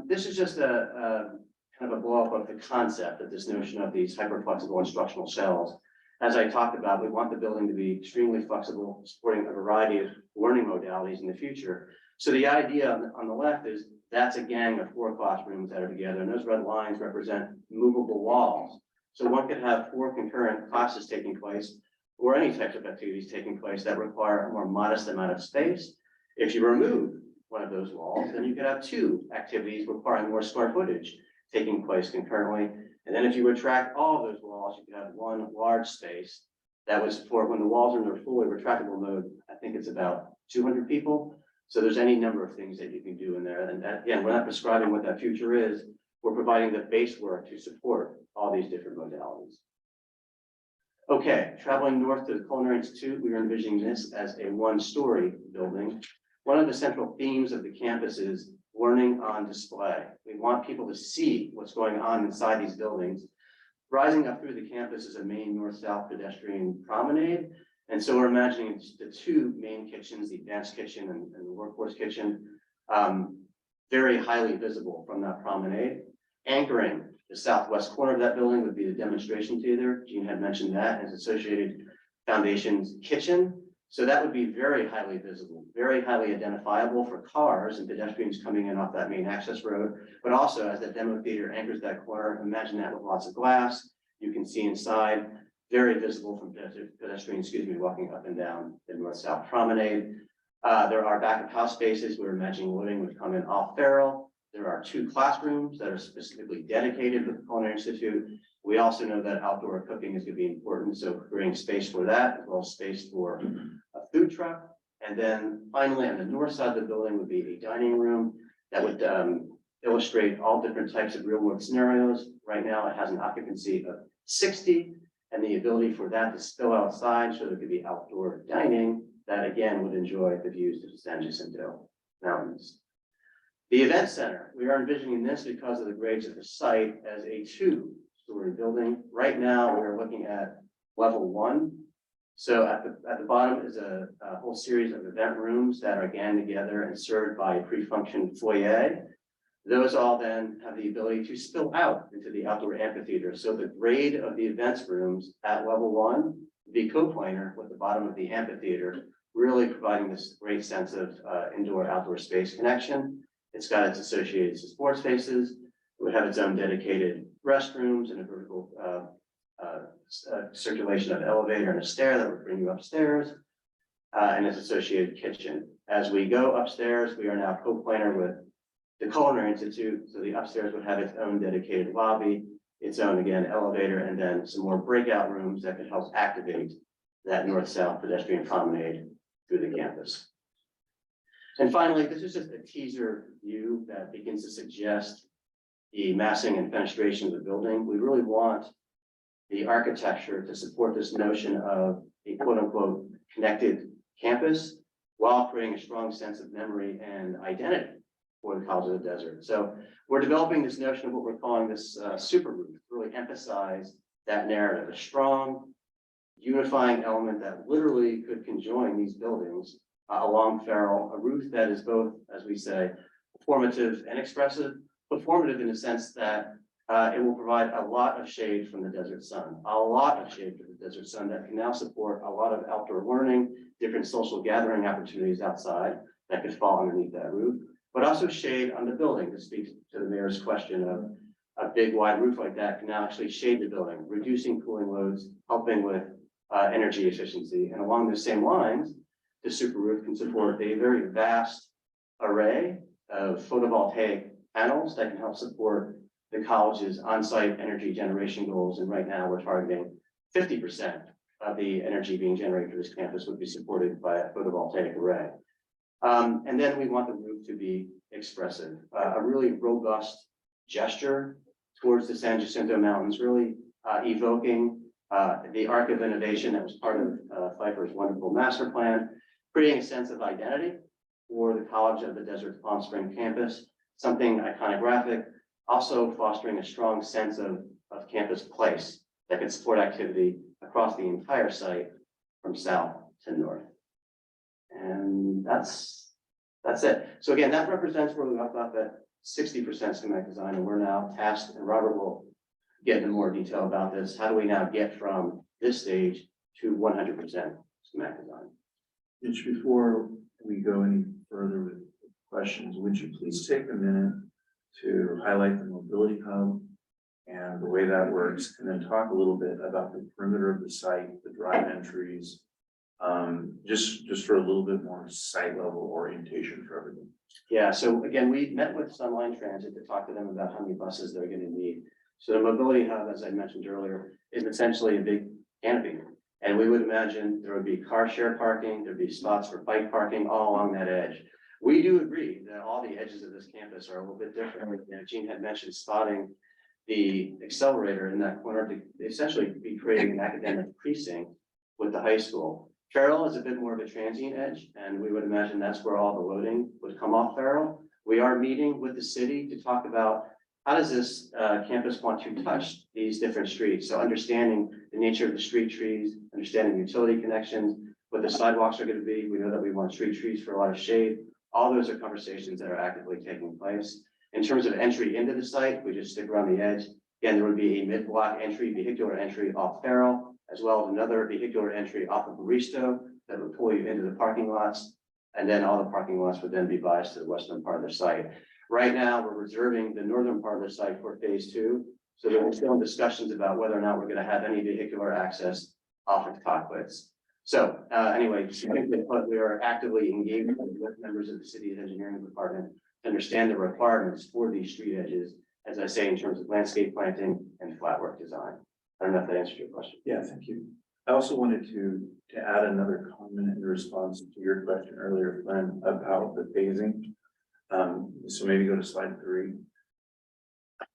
This is just a kind of a blow up of the concept of this notion of these hyper flexible instructional shells. As I talked about, we want the building to be extremely flexible, supporting a variety of learning modalities in the future. So the idea on the left is that's a gang of 4 classrooms that are together, and those red lines represent movable walls. So one could have 4 concurrent classes taking place or any types of activities taking place that require a more modest amount of space. If you remove one of those walls, then you could have two activities requiring more square footage taking place concurrently. And then if you retract all of those walls, you could have one large space that would support, when the walls are in their fully retractable mode, I think it's about 200 people. So there's any number of things that you can do in there. And that, again, we're not prescribing what that future is. We're providing the base work to support all these different modalities. Okay, traveling north to the Culinary Institute, we are envisioning this as a one-story building. One of the central themes of the campus is learning on display. We want people to see what's going on inside these buildings. Rising up through the campus is a main north-south pedestrian promenade. And so we're imagining the two main kitchens, the advanced kitchen and the workforce kitchen, very highly visible from that promenade. Anchoring the southwest corner of that building would be the demonstration theater. Jean had mentioned that as Associated Foundation's kitchen. So that would be very highly visible, very highly identifiable for cars and pedestrians coming in off that main access road. But also as that demo theater anchors that corner, imagine that with lots of glass. You can see inside, very visible from pedestrians, walking up and down the north-south promenade. There are back-of-house spaces where imagining living would come in off Farrell. There are two classrooms that are specifically dedicated to the Culinary Institute. We also know that outdoor cooking is going to be important, so creating space for that, as well as space for a food truck. And then finally, on the north side of the building would be a dining room that would illustrate all different types of real-world scenarios. Right now, it has an occupancy of 60, and the ability for that to spill outside, so there could be outdoor dining that again would enjoy the views of the San Jacinto Mountains. The event center, we are envisioning this because of the grades of the site as a two-story building. Right now, we're looking at level 1. So at the bottom is a whole series of event rooms that are gang together and served by a pre-function foyer. Those all then have the ability to spill out into the outdoor amphitheater. So the grade of the events rooms at level 1 would be coplanar with the bottom of the amphitheater, really providing this great sense of indoor-outdoor space connection. It's got its associated sports spaces. It would have its own dedicated restrooms and a vertical circulation of elevator and a stair that would bring you upstairs, and its associated kitchen. As we go upstairs, we are now coplanar with the Culinary Institute, so the upstairs would have its own dedicated lobby, its own, again, elevator, and then some more breakout rooms that could help activate that north-south pedestrian promenade through the campus. And finally, this is just a teaser view that begins to suggest the massing and fenestration of the building. We really want the architecture to support this notion of a quote-unquote connected campus while creating a strong sense of memory and identity for the College of the Desert. So we're developing this notion of what we're calling this super roof, to really emphasize that narrative, a strong unifying element that literally could conjoin these buildings along Farrell, a roof that is both, as we say, formative and expressive, but formative in the sense that it will provide a lot of shade from the desert sun, a lot of shade from the desert sun that can now support a lot of outdoor learning, different social gathering opportunities outside that could fall underneath that roof, but also shade on the building, to speak to the mayor's question of a big wide roof like that can now actually shade the building, reducing cooling loads, helping with energy efficiency. And along those same lines, the super roof can support a very vast array of photovoltaic panels that can help support the college's on-site energy generation goals. And right now we're targeting 50% of the energy being generated for this campus would be supported by a photovoltaic array. And then we want the roof to be expressive, a really robust gesture towards the San Jacinto Mountains, really evoking the arc of innovation that was part of Pfeiffer's wonderful master plan, creating a sense of identity for the College of the Desert Palm Spring campus, something iconographic, also fostering a strong sense of campus place that can support activity across the entire site from south to north. And that's it. So again, that represents where we left off at 60% schematic design, and we're now tasked, and Robert will get into more detail about this. How do we now get from this stage to 100% schematic design? Mitch, before we go any further with questions, would you please take a minute to highlight the mobility hub and the way that works, and then talk a little bit about the perimeter of the site, the drive entries. Just for a little bit more site level orientation for everyone. Yeah, so again, we met with Sunline Transit to talk to them about how many buses they're gonna need. So the mobility hub, as I mentioned earlier, is essentially a big canopy. And we would imagine there would be car share parking, there'd be spots for bike parking all along that edge. We do agree that all the edges of this campus are a little bit different. You know, Gene had mentioned spotting the accelerator in that corner to essentially be creating an academic precinct with the high school. Farrell is a bit more of a transient edge, and we would imagine that's where all the loading would come off Farrell. We are meeting with the city to talk about how does this campus want to touch these different streets? So understanding the nature of the street trees, understanding utility connections, what the sidewalks are going to be. We know that we want street trees for a lot of shade. All those are conversations that are actively taking place. In terms of entry into the site, we just stick around the edge. Again, there would be a mid-block entry, vehicular entry off Farrell, as well as another vehicular entry off of Baristo that would pull you into the parking lots. And then all the parking lots would then be biased to the western part of the site. Right now, we're reserving the northern part of the site for phase 2. So there are still discussions about whether or not we're going to have any vehicular access off of Cockwitz. So anyway, simply put, we are actively engaging with members of the city's engineering department to understand the requirements for these street edges, as I say, in terms of landscape planting and flat work design. I don't know if that answered your question. Yeah, thank you. I also wanted to add another comment in response to your question earlier, Glenn, about the phasing. So maybe go to slide 3.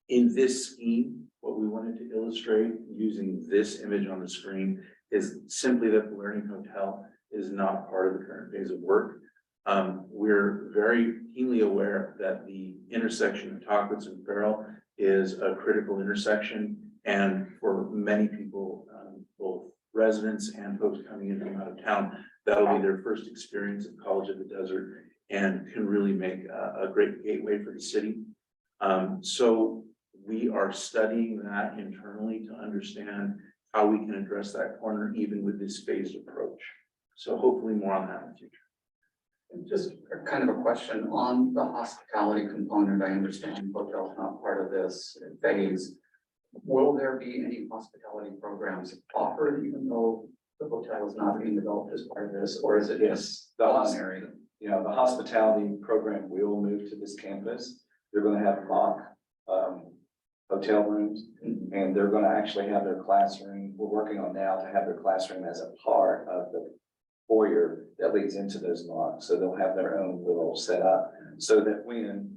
In this scheme, what we wanted to illustrate using this image on the screen is simply that the Learning Hotel is not part of the current phase of work. We're very keenly aware that the intersection of Cockwitz and Farrell is a critical intersection. And for many people, both residents and folks coming in from out of town, that'll be their first experience at College of the Desert and can really make a great gateway for the city. So we are studying that internally to understand how we can address that corner, even with this phased approach. So hopefully more on that in the future. And just kind of a question on the hospitality component. I understand hotel's not part of this phase. Will there be any hospitality programs offered even though the hotel is not being developed as part of this, or is it just culinary? You know, the hospitality program will move to this campus. They're going to have mock hotel rooms, and they're going to actually have their classroom. We're working on now to have their classroom as a part of the foyer that leads into those mocks. So they'll have their own little setup, so that when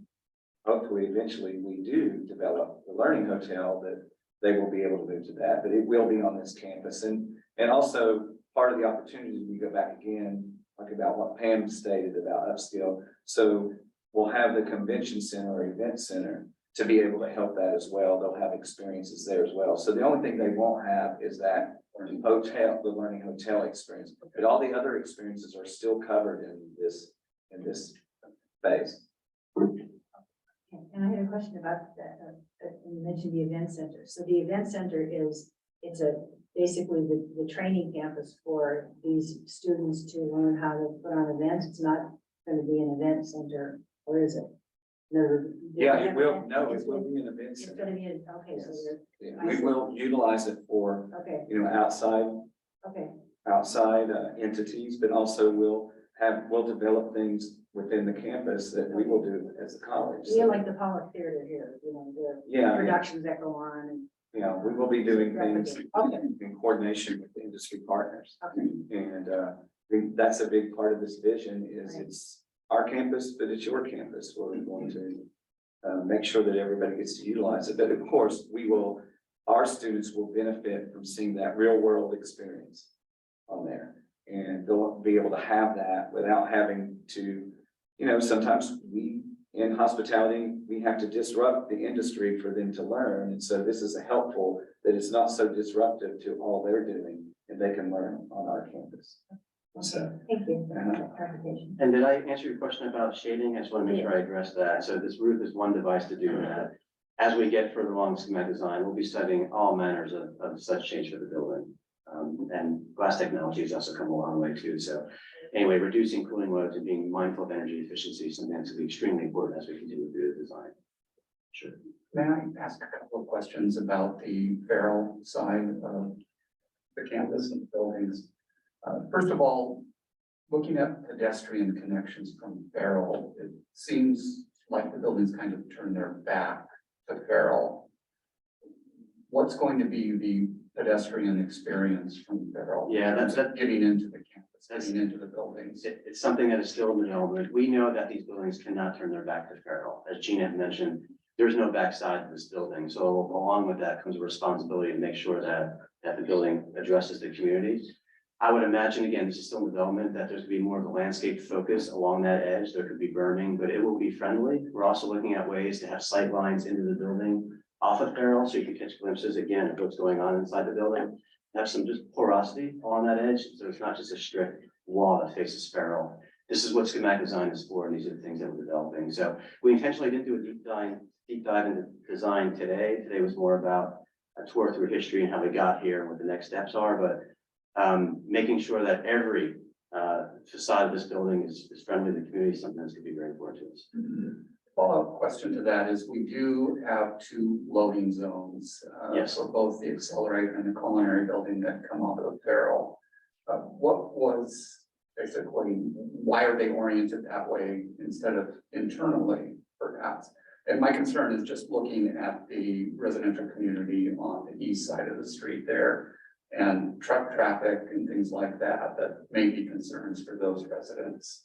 hopefully eventually we do develop the learning hotel, that they will be able to move to that. But it will be on this campus, and also part of the opportunity, we go back again, like about what Pam stated about upskill. So we'll have the convention center or event center to be able to help that as well. They'll have experiences there as well. So the only thing they won't have is that hotel, the learning hotel experience, but all the other experiences are still covered in this phase. And I had a question about that, you mentioned the event center. So the event center is, it's basically the training campus for these students to learn how to put on events. It's not going to be an event center, or is it? No. Yeah, it will. No, it will be an event It's center. going to be, okay, so Yes. they're, Yeah, we will utilize it for, okay, outside okay, entities, but also we'll develop things within the campus that we will do as a college. yeah, like the Pollock Theater here, the Yeah, productions that go on and. we will be doing things Okay. in coordination with the industry partners. Okay. And I think that's a big part of this vision is Right. it's our campus, but it's your campus where we're going to make sure that everybody gets to utilize it. But of course, our students will benefit from seeing that real world experience on there. And they'll be able to have that without having to, sometimes in hospitality, we have to disrupt the industry for them to learn. And so this is helpful that it's not so disruptive to all they're doing, and they can learn on our campus. So, Thank you for that clarification. And did I answer your question about shading? I just want to make sure I address that. So this roof is one device to do that. As we get further along schematic design, we'll be studying all manners of such change for the building. And glass technology has also come a long way too. So anyway, reducing cooling loads and being mindful of energy efficiency is something that's going to be extremely important as we continue to do the design. Sure. May I ask a couple of questions about the Farrell side of the campus and buildings? First of all, looking at pedestrian connections from Farrell, it seems like the buildings kind of turn their back to Farrell. What's going to be the pedestrian experience from Farrell? Yeah, that's getting into the campus, getting into the buildings. It's something that is still in development. We know that these buildings cannot turn their back to Farrell. As Gina had mentioned, there's no backside to this building. So along with that comes a responsibility to make sure that the building addresses the community. I would imagine, again, this is still in development, that there's gonna be more of a landscape focus along that edge. There could be berming, but it will be friendly. We're also looking at ways to have sight lines into the building off of Farrell, so you can catch glimpses again of what's going on inside the building. Have some just porosity along that edge, so it's not just a strict wall that faces Farrell. This is what schematic design is for, and these are the things that we're developing. So we intentionally didn't do a deep dive into design today. Today was more about a tour through history and how we got here and what the next steps are, but making sure that every facade of this building is friendly to the community, something that's gonna be very important to us. Follow-up question to that is, we do have two loading zones. Yes. For both the accelerator and the culinary building that come off of Farrell. What was basically, why are they oriented that way instead of internally, perhaps? And my concern is just looking at the residential community on the east side of the street there, and truck traffic and things like that, that may be concerns for those residents.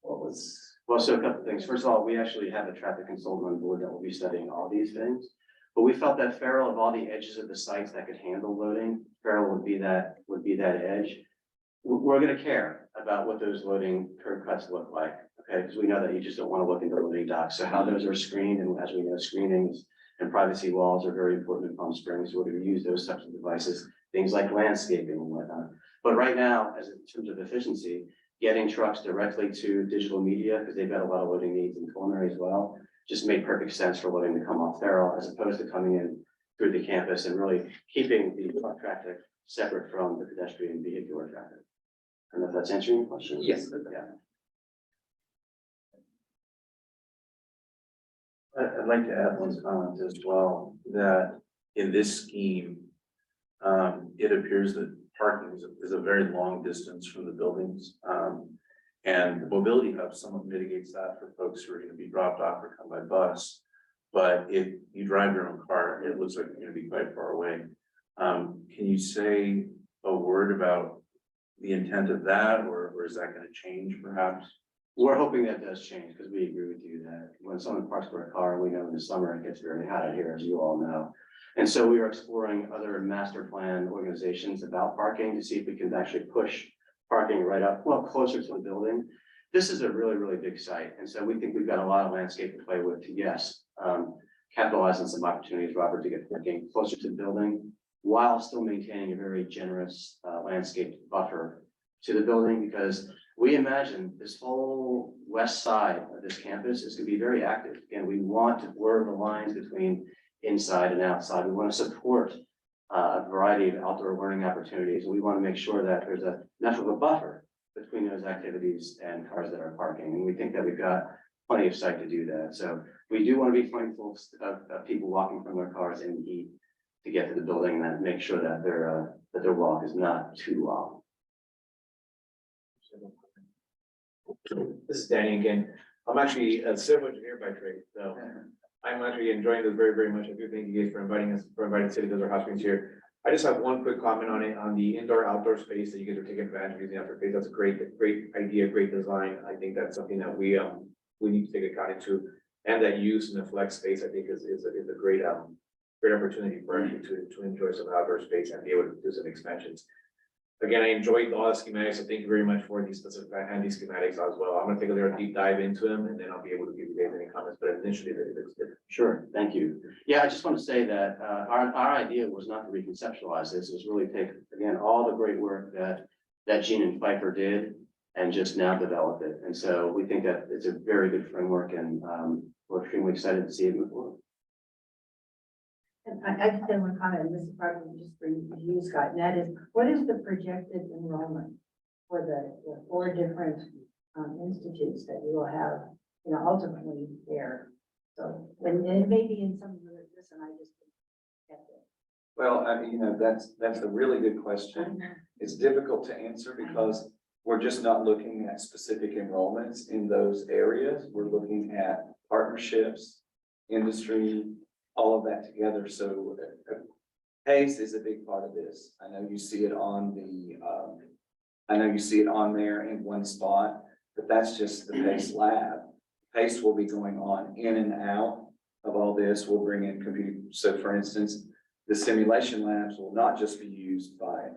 What was? Well, so a couple of things. First of all, we actually have a traffic consultant on board that will be studying all these things. But we felt that Farrell, of all the edges of the sites that could handle loading, Farrell would be that edge. We're gonna care about what those loading curb cuts look like, okay? Because we know that you just don't want to look into loading docks. So how those are screened, and as we know, screenings and privacy walls are very important in Palm Springs. We're gonna use those types of devices, things like landscaping and whatnot. But right now, as in terms of efficiency, getting trucks directly to digital media, because they've got a lot of loading needs in culinary as well, just made perfect sense for loading to come off Farrell as opposed to coming in through the campus and really keeping the truck traffic separate from the pedestrian vehicular traffic. I don't know if that's answering your question. Yes. Yeah. I'd like to add one comment as well, that in this scheme, it appears that parking is a very long distance from the buildings. And the mobility hub somewhat mitigates that for folks who are gonna be dropped off or come by bus. But if you drive your own car, it looks like you're gonna be quite far away. Can you say a word about the intent of that, or is that gonna change perhaps? We're hoping that does change, because we agree with you that when someone parks for a car, we know in the summer it gets very hot out here, as you all know. And so we are exploring other master plan organizations about parking to see if we can actually push parking right up, well, closer to the building. This is a really, really big site. And so we think we've got a lot of landscape to play with to, yes, capitalize on some opportunities, Robert, to get parking closer to the building while still maintaining a very generous landscape buffer to the building, because we imagine this whole west side of this campus is going to be very active. Again, we want to blur the lines between inside and outside. We want to support a variety of outdoor learning opportunities. And we want to make sure that there's enough of a buffer between those activities and cars that are parking. And we think that we've got plenty of site to do that. So we do want to be mindful of people walking from their cars in the heat to get to the building, and then make sure that their walk is not too long. This is Danny again. I'm actually a civil engineer by trade, so I'm actually enjoying this very, very much. I do thank you guys for inviting City Desert Hot Springs here. I just have one quick comment on it, on the indoor-outdoor space that you guys are taking advantage of using outdoor space. That's a great idea, great design. I think that's something that we need to take account into. And that use in the flex space, I think is a great opportunity for you to enjoy some outdoor space and be able to do some expansions. Again, I enjoyed all the schematics, so thank you very much for these specific handy schematics as well. I'm gonna take a little deep dive into them, and then I'll be able to give you guys any comments, but initially it looks good. Sure, thank you. Yeah, I just want to say that our idea was not to reconceptualize this, it was really take, again, all the great work that Gene and Pfeiffer did and just now develop it. And so we think that it's a very good framework, and we're extremely excited to see it move forward. And I just have one comment, and this is probably just for you, Scott, and that is, what is the projected enrollment for the 4 different institutes that you will have, ultimately there? So, and it may be in some of this, and I just get it. Well, I mean, that's a really good question. It's difficult to answer because we're just not looking at specific enrollments in those areas. We're looking at partnerships, industry, all of that together. So PACE is a big part of this. I know you see it on I know you see it on there in one spot, but that's just the PACE lab. PACE will be going on in and out of all this. We'll bring in computing. So for instance, the simulation labs will not just be used by,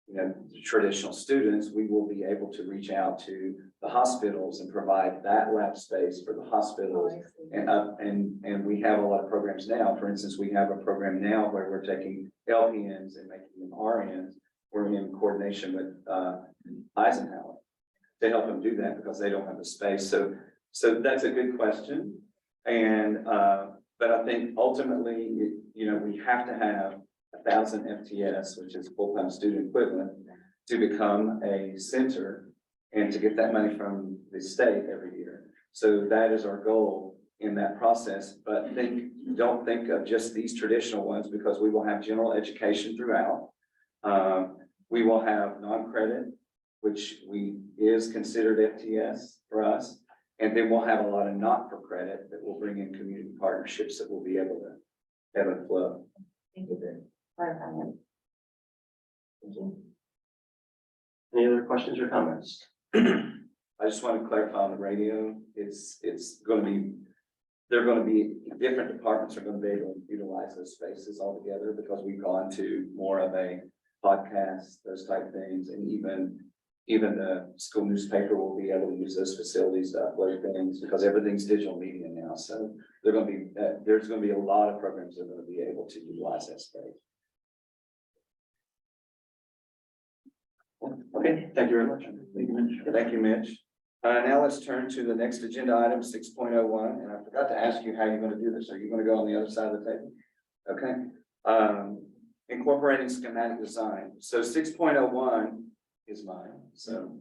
the traditional students. We will be able to reach out to the hospitals and provide that lab space for the hospitals. And we have a lot of programs now. For instance, we have a program now where we're taking LPNs and making them RNs. We're in coordination with Eisenhower to help them do that because they don't have the space. So that's a good question. And but I think ultimately, we have to have 1,000 FTS, which is full-time student equivalent, to become a center and to get that money from the state every year. So that is our goal in that process. But don't think of just these traditional ones because we will have general education throughout. We will have non-credit, which is considered FTS for us. And then we'll have a lot of not for credit that will bring in community partnerships that will be able to ebb and flow. Thank you for clarifying it. Thank you. Any other questions or comments? I just want to clarify on the radio, it's going to be, they're going to be, different departments are going to be able to utilize those spaces altogether because we've gone to more of a podcast, those type things, and even the school newspaper will be able to use those facilities to upload things because everything's digital media now. So they're going to be, there's going to be a lot of programs that are going to be able to utilize that space. Okay, thank you very much. Thank you, Mitch. Thank you, Mitch. Now let's turn to the next agenda item, 6.01, and I forgot to ask you how you're going to do this. Are you going to go on the other side of the table? Okay. Incorporating schematic design. So 6.01 is mine. So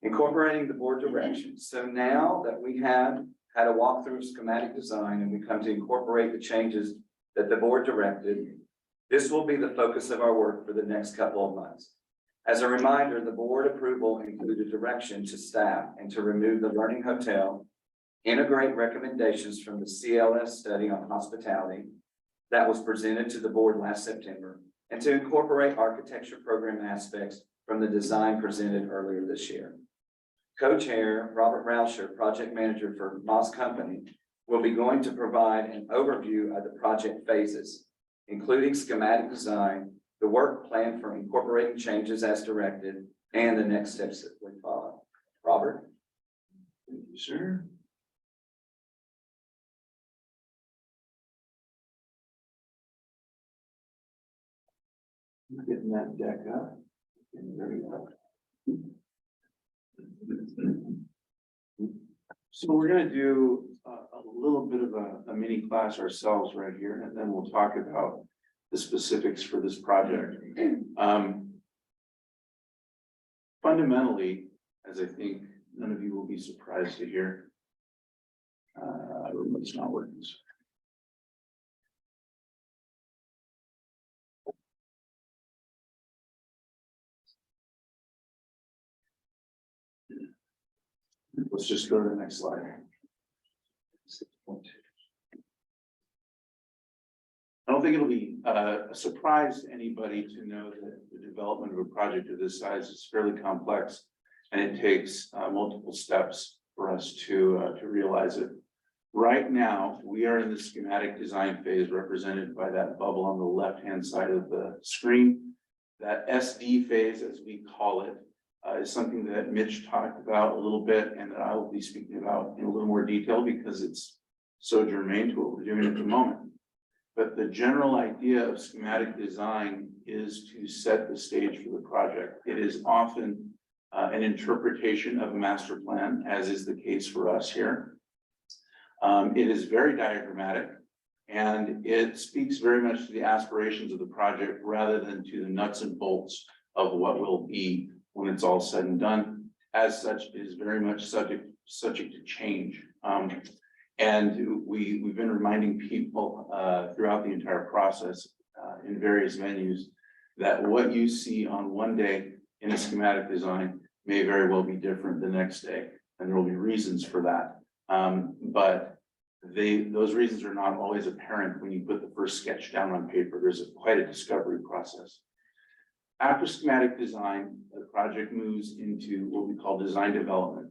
incorporating the board direction. So now that we have had a walkthrough of schematic design and we come to incorporate the changes that the board directed, this will be the focus of our work for the next couple of months. As a reminder, the board approval included direction to staff and to remove the Learning Hotel, integrate recommendations from the CLS study on hospitality that was presented to the board last September, and to incorporate architecture program aspects from the design presented earlier this year. Co-chair Robert Rauscher, project manager for Moss Company, will be going to provide an overview of the project phases, including schematic design, the work plan for incorporating changes as directed, and the next steps that we follow. Robert? Thank you, sir. Getting that deck up. There we go. So we're going to do a little bit of a mini class ourselves right here, and then we'll talk about the specifics for this project. Fundamentally, as I think none of you will be surprised to hear, it's not working. Let's just go to the next slide. 6.2. I don't think it'll be a surprise to anybody to know that the development of a project of this size is fairly complex, and it takes multiple steps for us to realize it. Right now, we are in the schematic design phase represented by that bubble on the left-hand side of the screen. That SD phase, as we call it, is something that Mitch talked about a little bit and that I will be speaking about in a little more detail because it's so germane to what we're doing at the moment. But the general idea of schematic design is to set the stage for the project. It is often an interpretation of a master plan, as is the case for us here. It is very diagrammatic, and it speaks very much to the aspirations of the project rather than to the nuts and bolts of what will be when it's all said and done. As such, it is very much subject to change. And we've been reminding people throughout the entire process in various venues that what you see on one day in a schematic design may very well be different the next day, and there will be reasons for that. But those reasons are not always apparent when you put the first sketch down on paper. There's quite a discovery process. After schematic design, the project moves into what we call design development.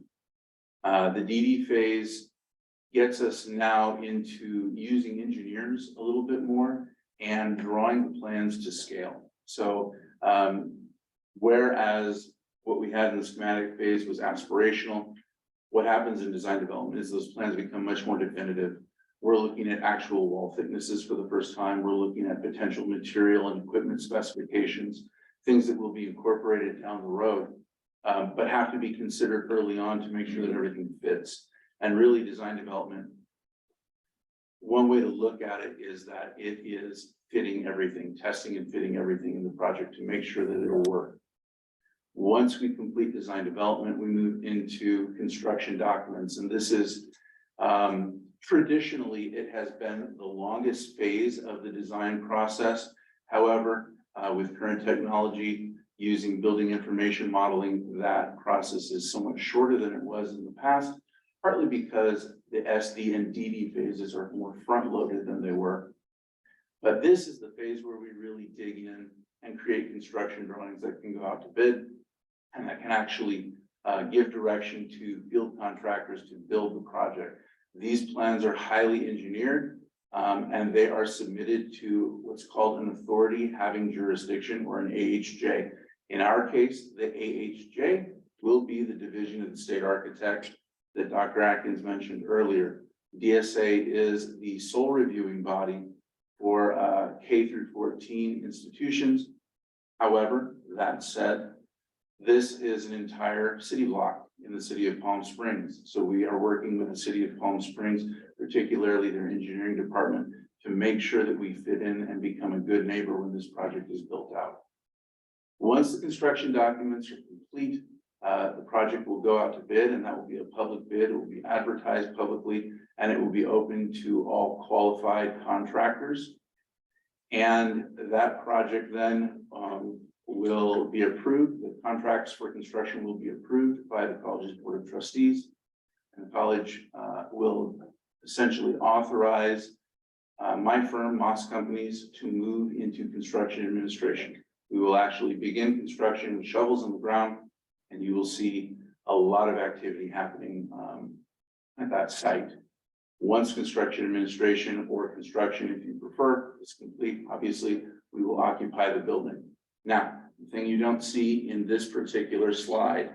The DD phase gets us now into using engineers a little bit more and drawing the plans to scale. So whereas what we had in the schematic phase was aspirational, what happens in design development is those plans become much more definitive. We're looking at actual wall thicknesses for the first time. We're looking at potential material and equipment specifications, things that will be incorporated down the road, but have to be considered early on to make sure that everything fits. And really design development, one way to look at it is that it is fitting everything, testing and fitting everything in the project to make sure that it'll work. Once we complete design development, we move into construction documents. And this is, traditionally, it has been the longest phase of the design process. However, with current technology, using building information modeling, that process is somewhat shorter than it was in the past, partly because the SD and DD phases are more front-loaded than they were. But this is the phase where we really dig in and create construction drawings that can go out to bid and that can actually give direction to field contractors to build the project. These plans are highly engineered and they are submitted to what's called an authority having jurisdiction, or an AHJ. In our case, the AHJ will be the division of the state architect that Dr. Atkins mentioned earlier. DSA is the sole reviewing body for K through 14 institutions. However, that said, this is an entire city block in the city of Palm Springs. So we are working with the city of Palm Springs, particularly their engineering department, to make sure that we fit in and become a good neighbor when this project is built out. Once the construction documents are complete, the project will go out to bid, and that will be a public bid. It will be advertised publicly, and it will be open to all qualified contractors. And that project then will be approved. The contracts for construction will be approved by the college's board of trustees. And the college will essentially authorize my firm, Moss Companies, to move into construction administration. We will actually begin construction with shovels in the ground, and you will see a lot of activity happening at that site. Once construction administration, or construction if you prefer, is complete, obviously, we will occupy the building. Now, the thing you don't see in this particular slide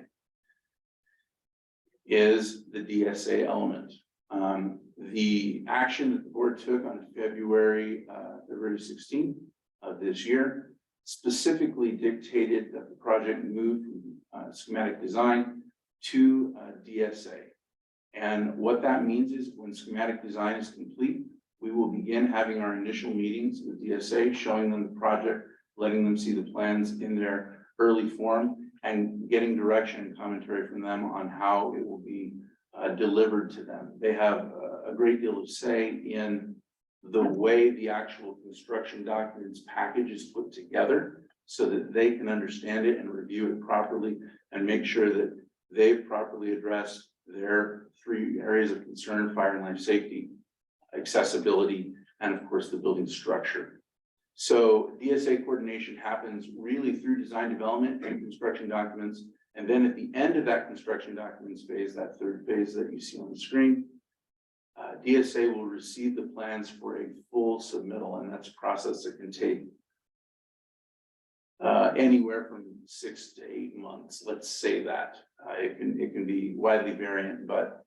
is the DSA element. The action that the board took on February 16th of this year specifically dictated that the project move from schematic design to DSA. And what that means is when schematic design is complete, we will begin having our initial meetings with DSA, showing them the project, letting them see the plans in their early form, and getting direction and commentary from them on how it will be delivered to them. They have a great deal of say in the way the actual construction documents package is put together, so that they can understand it and review it properly and make sure that they've properly addressed their 3 areas of concern: fire and life safety, accessibility, and of course the building structure. So DSA coordination happens really through design development and construction documents. And then at the end of that construction documents phase, that 3rd phase that you see on the screen, DSA will receive the plans for a full submittal, and that's a process that can take anywhere from 6 to 8 months. Let's say that it can be widely variant, but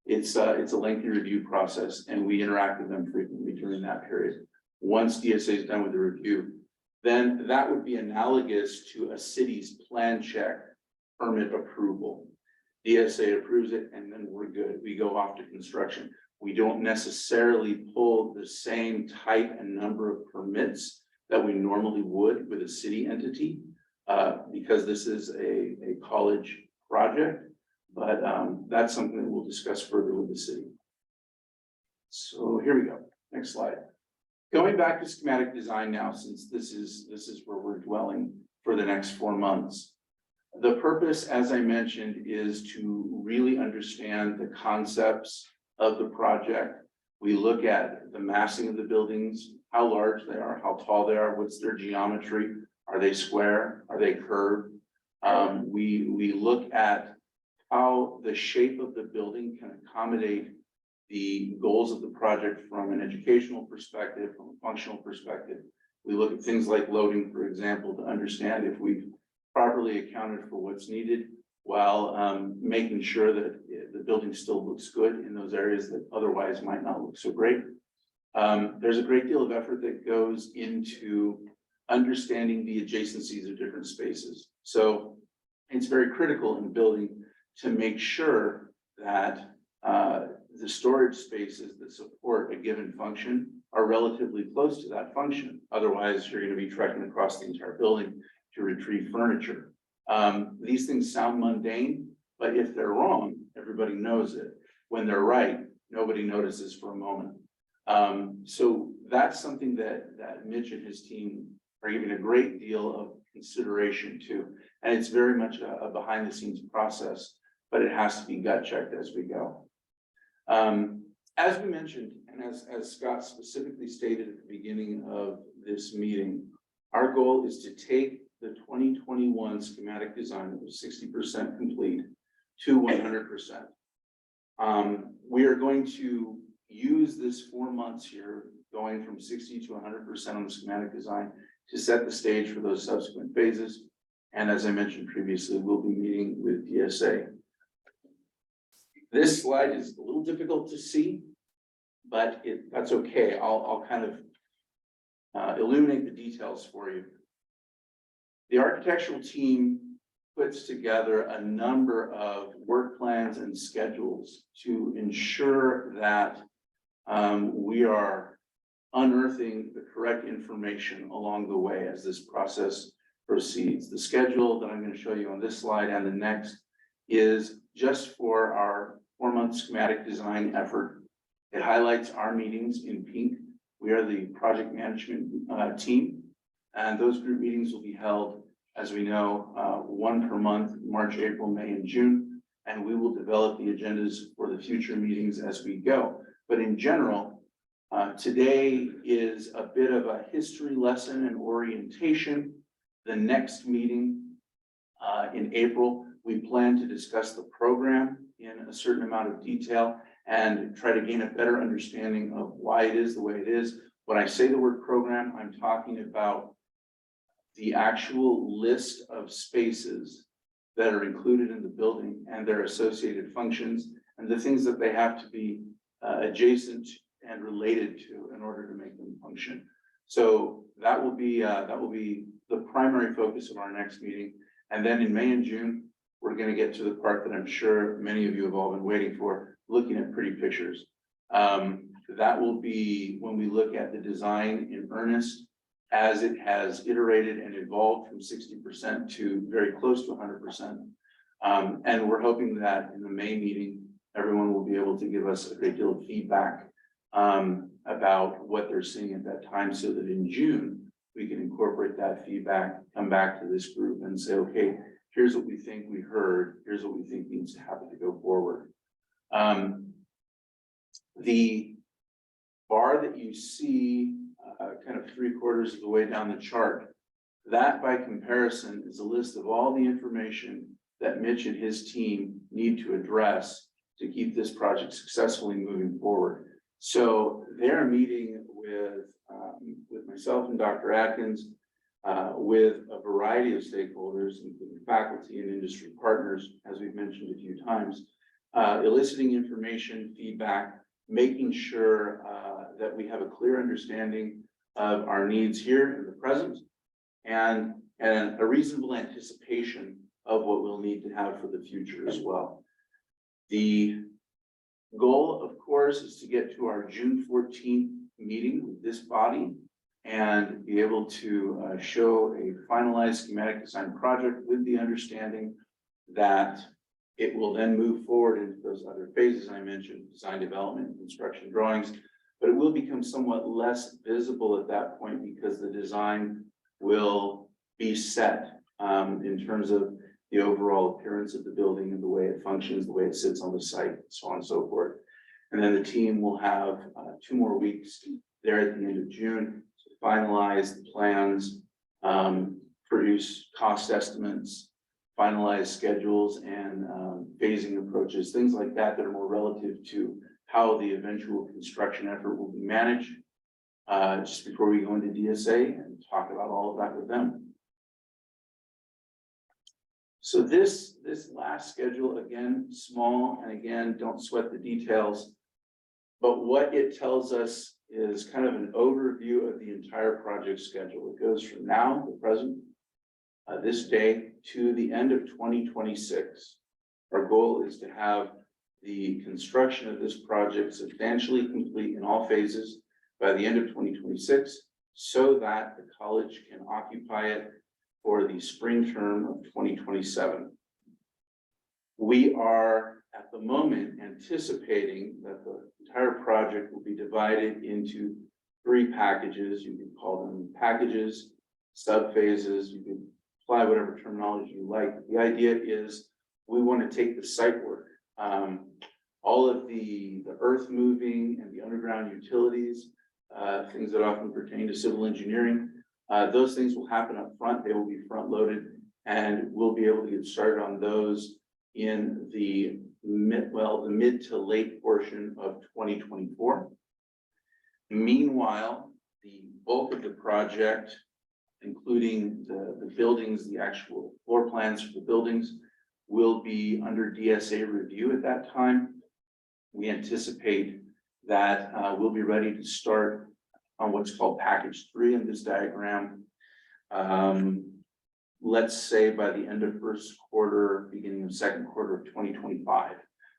it's a lengthy review process, and we interact with them frequently during that period. Once DSA is done with the review, then that would be analogous to a city's plan check permit approval. DSA approves it, and then we're good. We go off to construction. We don't necessarily pull the same type and number of permits that we normally would with a city entity, because this is a college project, but that's something that we'll discuss further with the city. So here we go. Next slide. Going back to schematic design now, since this is where we're dwelling for the next 4 months. The purpose, as I mentioned, is to really understand the concepts of the project. We look at the massing of the buildings, how large they are, how tall they are, what's their geometry, are they square, are they curved? We look at how the shape of the building can accommodate the goals of the project from an educational perspective, from a functional perspective. We look at things like loading, for example, to understand if we've properly accounted for what's needed while making sure that the building still looks good in those areas that otherwise might not look so great. There's a great deal of effort that goes into understanding the adjacencies of different spaces. So it's very critical in building to make sure that the storage spaces that support a given function are relatively close to that function. Otherwise, you're going to be trekking across the entire building to retrieve furniture. These things sound mundane, but if they're wrong, everybody knows it. When they're right, nobody notices for a moment. So that's something that Mitch and his team are giving a great deal of consideration to. And it's very much a behind the scenes process, but it has to be gut checked as we go. As we mentioned, and as Scott specifically stated at the beginning of this meeting, our goal is to take the 2021 schematic design that was 60% complete to 100%. We are going to use this 4 months here, going from 60 to 100% on the schematic design to set the stage for those subsequent phases. And as I mentioned previously, we'll be meeting with DSA. This slide is a little difficult to see, but that's okay. I'll kind of illuminate the details for you. The architectural team puts together a number of work plans and schedules to ensure that we are unearthing the correct information along the way as this process proceeds. The schedule that I'm going to show you on this slide and the next is just for our 4-month schematic design effort. It highlights our meetings in pink. We are the project management team, and those group meetings will be held, as we know, 1 per month, March, April, May, and June, and we will develop the agendas for the future meetings as we go. But in general, today is a bit of a history lesson and orientation. The next meeting in April, we plan to discuss the program in a certain amount of detail and try to gain a better understanding of why it is the way it is. When I say the word program, I'm talking about the actual list of spaces that are included in the building and their associated functions and the things that they have to be adjacent and related to in order to make them function. So that will be the primary focus of our next meeting. And then in May and June, we're going to get to the part that I'm sure many of you have all been waiting for, looking at pretty pictures. That will be when we look at the design in earnest as it has iterated and evolved from 60% to very close to 100%. And we're hoping that in the May meeting, everyone will be able to give us a great deal of feedback about what they're seeing at that time, so that in June, we can incorporate that feedback, come back to this group and say, okay, here's what we think we heard, here's what we think needs to happen to go forward. The bar that you see kind of 3/4 of the way down the chart, that by comparison is a list of all the information that Mitch and his team need to address to keep this project successfully moving forward. So they're meeting with myself and Dr. Atkins, with a variety of stakeholders, including faculty and industry partners, as we've mentioned a few times, eliciting information, feedback, making sure that we have a clear understanding of our needs here in the present and a reasonable anticipation of what we'll need to have for the future as well. The goal, of course, is to get to our June 14th meeting with this body and be able to show a finalized schematic design project with the understanding that It will then move forward into those other phases I mentioned, design development, construction drawings. But it will become somewhat less visible at that point because the design will be set in terms of the overall appearance of the building and the way it functions, the way it sits on the site, so on and so forth. And then the team will have 2 more weeks there at the end of June to finalize the plans, produce cost estimates, finalize schedules and phasing approaches, things like that that are more relative to how the eventual construction effort will be managed, just before we go into DSA and talk about all of that with them. So this last schedule, again, small, and again, don't sweat the details. But what it tells us is kind of an overview of the entire project schedule. It goes from now, the present, this day, to the end of 2026. Our goal is to have the construction of this project substantially complete in all phases by the end of 2026, so that the college can occupy it for the spring term of 2027. We are at the moment anticipating that the entire project will be divided into 3 packages. You can call them packages, sub-phases, you can apply whatever terminology you like. The idea is we want to take the site work, all of the earth moving and the underground utilities, things that often pertain to civil engineering. Those things will happen up front. They will be front loaded, and we'll be able to get started on those in the mid to late portion of 2024. Meanwhile, the bulk of the project, including the buildings, the actual floor plans for the buildings, will be under DSA review at that time. We anticipate that we'll be ready to start on what's called package 3 in this diagram. Let's say by the end of first quarter, beginning of second quarter of 2025.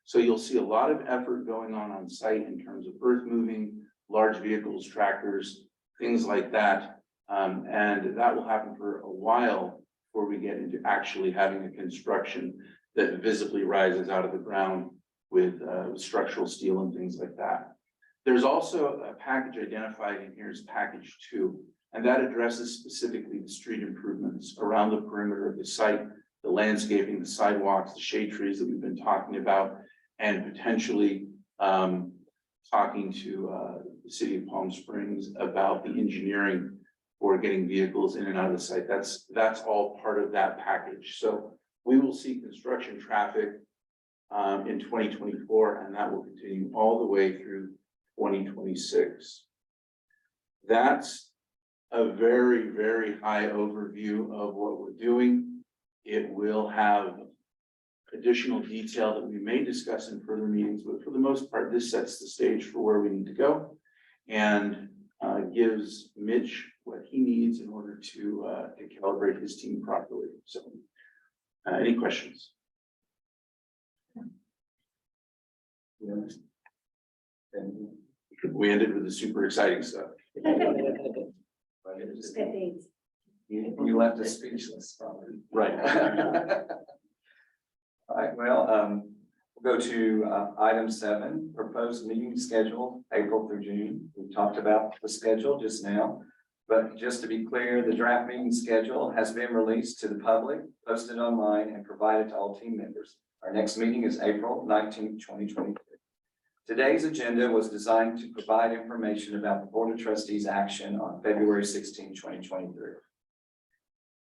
So you'll see a lot of effort going on site in terms of earth moving, large vehicles, tractors, things like that. And that will happen for a while before we get into actually having a construction that visibly rises out of the ground with structural steel and things like that. There's also a package identified in here as package 2, and that addresses specifically the street improvements around the perimeter of the site, the landscaping, the sidewalks, the shade trees that we've been talking about, and potentially talking to the city of Palm Springs about the engineering for getting vehicles in and out of the site. That's all part of that package. So we will see construction traffic in 2024, and that will continue all the way through 2026. That's a very, very high overview of what we're doing. It will have additional detail that we may discuss in further meetings, but for the most part, this sets the stage for where we need to go and gives Mitch what he needs in order to calibrate his team properly. So, any questions? We ended with the super exciting stuff. You left us speechless, probably. Right. All right, well, we'll go to item 7, proposed meeting schedule, April through June. We talked about the schedule just now, but just to be clear, the draft meeting schedule has been released to the public, posted online, and provided to all team members. Our next meeting is April 19th, 2023. Today's agenda was designed to provide information about the Board of Trustees' action on February 16, 2023.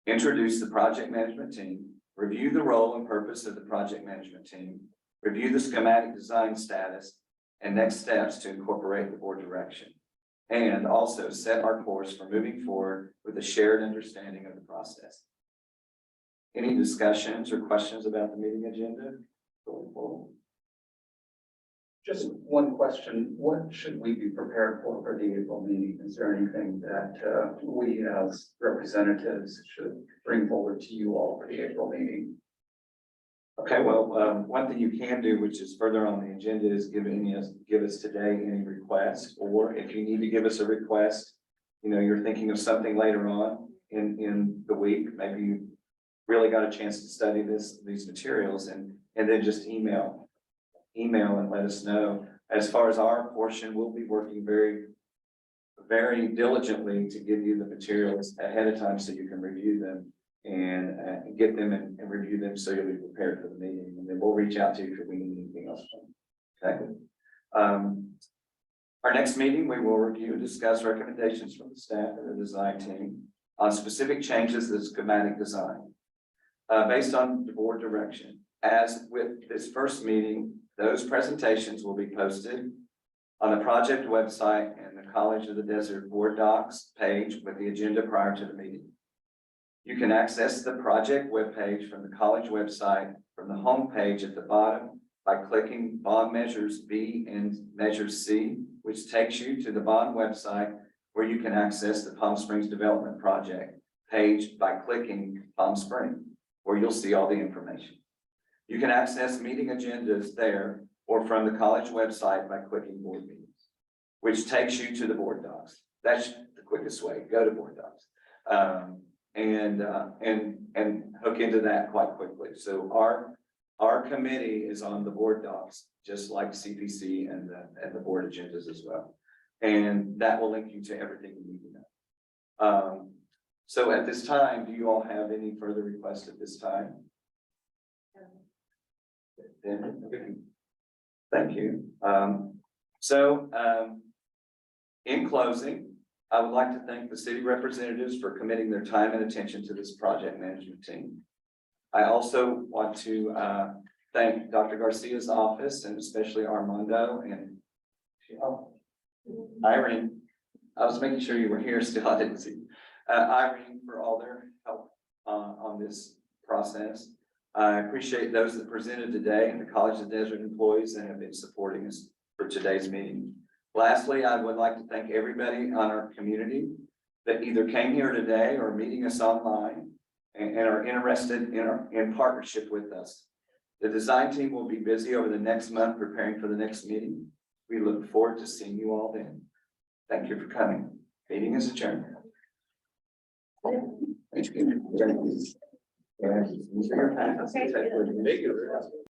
Introduce the project management team, review the role and purpose of the project management team, review the schematic design status and next steps to incorporate the board direction, and also set our course for moving forward with a shared understanding of the process. Any discussions or questions about the meeting agenda going forward? Just one question, what should we be prepared for the April meeting? Is there anything that we as representatives should bring forward to you all for the April meeting? Okay, well, one thing you can do, which is further on the agenda, is give us today any request, or if you need to give us a request, you know, you're thinking of something later on in the week, maybe really got a chance to study these materials and then just email and let us know. As far as our portion, we'll be working very diligently to give you the materials ahead of time so you can review them and get them and review them so you'll be prepared for the meeting. And then we'll reach out to you if we need anything else. Okay. Our next meeting, we will review and discuss recommendations from the staff and the design team on specific changes to the schematic design. Based on the board direction. As with this first meeting, those presentations will be posted on the project website and the College of the Desert Board Docs page with the agenda prior to the meeting. You can access the project webpage from the college website from the home page at the bottom by clicking bond measures B and measure C, which takes you to the bond website where you can access the Palm Springs Development Project page by clicking Palm Springs, where you'll see all the information. You can access meeting agendas there or from the college website by clicking board meetings, which takes you to the board docs. That's the quickest way. Go to board docs. And hook into that quite quickly. So our committee is on the board docs, just like CPC and the board agendas as well. And that will link you to everything you need to know. So at this time, do you all have any further requests at this time? Thank you. In closing, I would like to thank the city representatives for committing their time and attention to this project management team. I also want to thank Dr. Garcia's office and especially Armando and Irene. I was making sure you were here still. I didn't see Irene for all their help on this process. I appreciate those that presented today and the College of the Desert employees that have been supporting us for today's meeting. Lastly, I would like to thank everybody on our community that either came here today or meeting us online and are interested in partnership with us. The design team will be busy over the next month preparing for the next meeting. We look forward to seeing you all then. Thank you for coming. Meeting is adjourned. Thank you.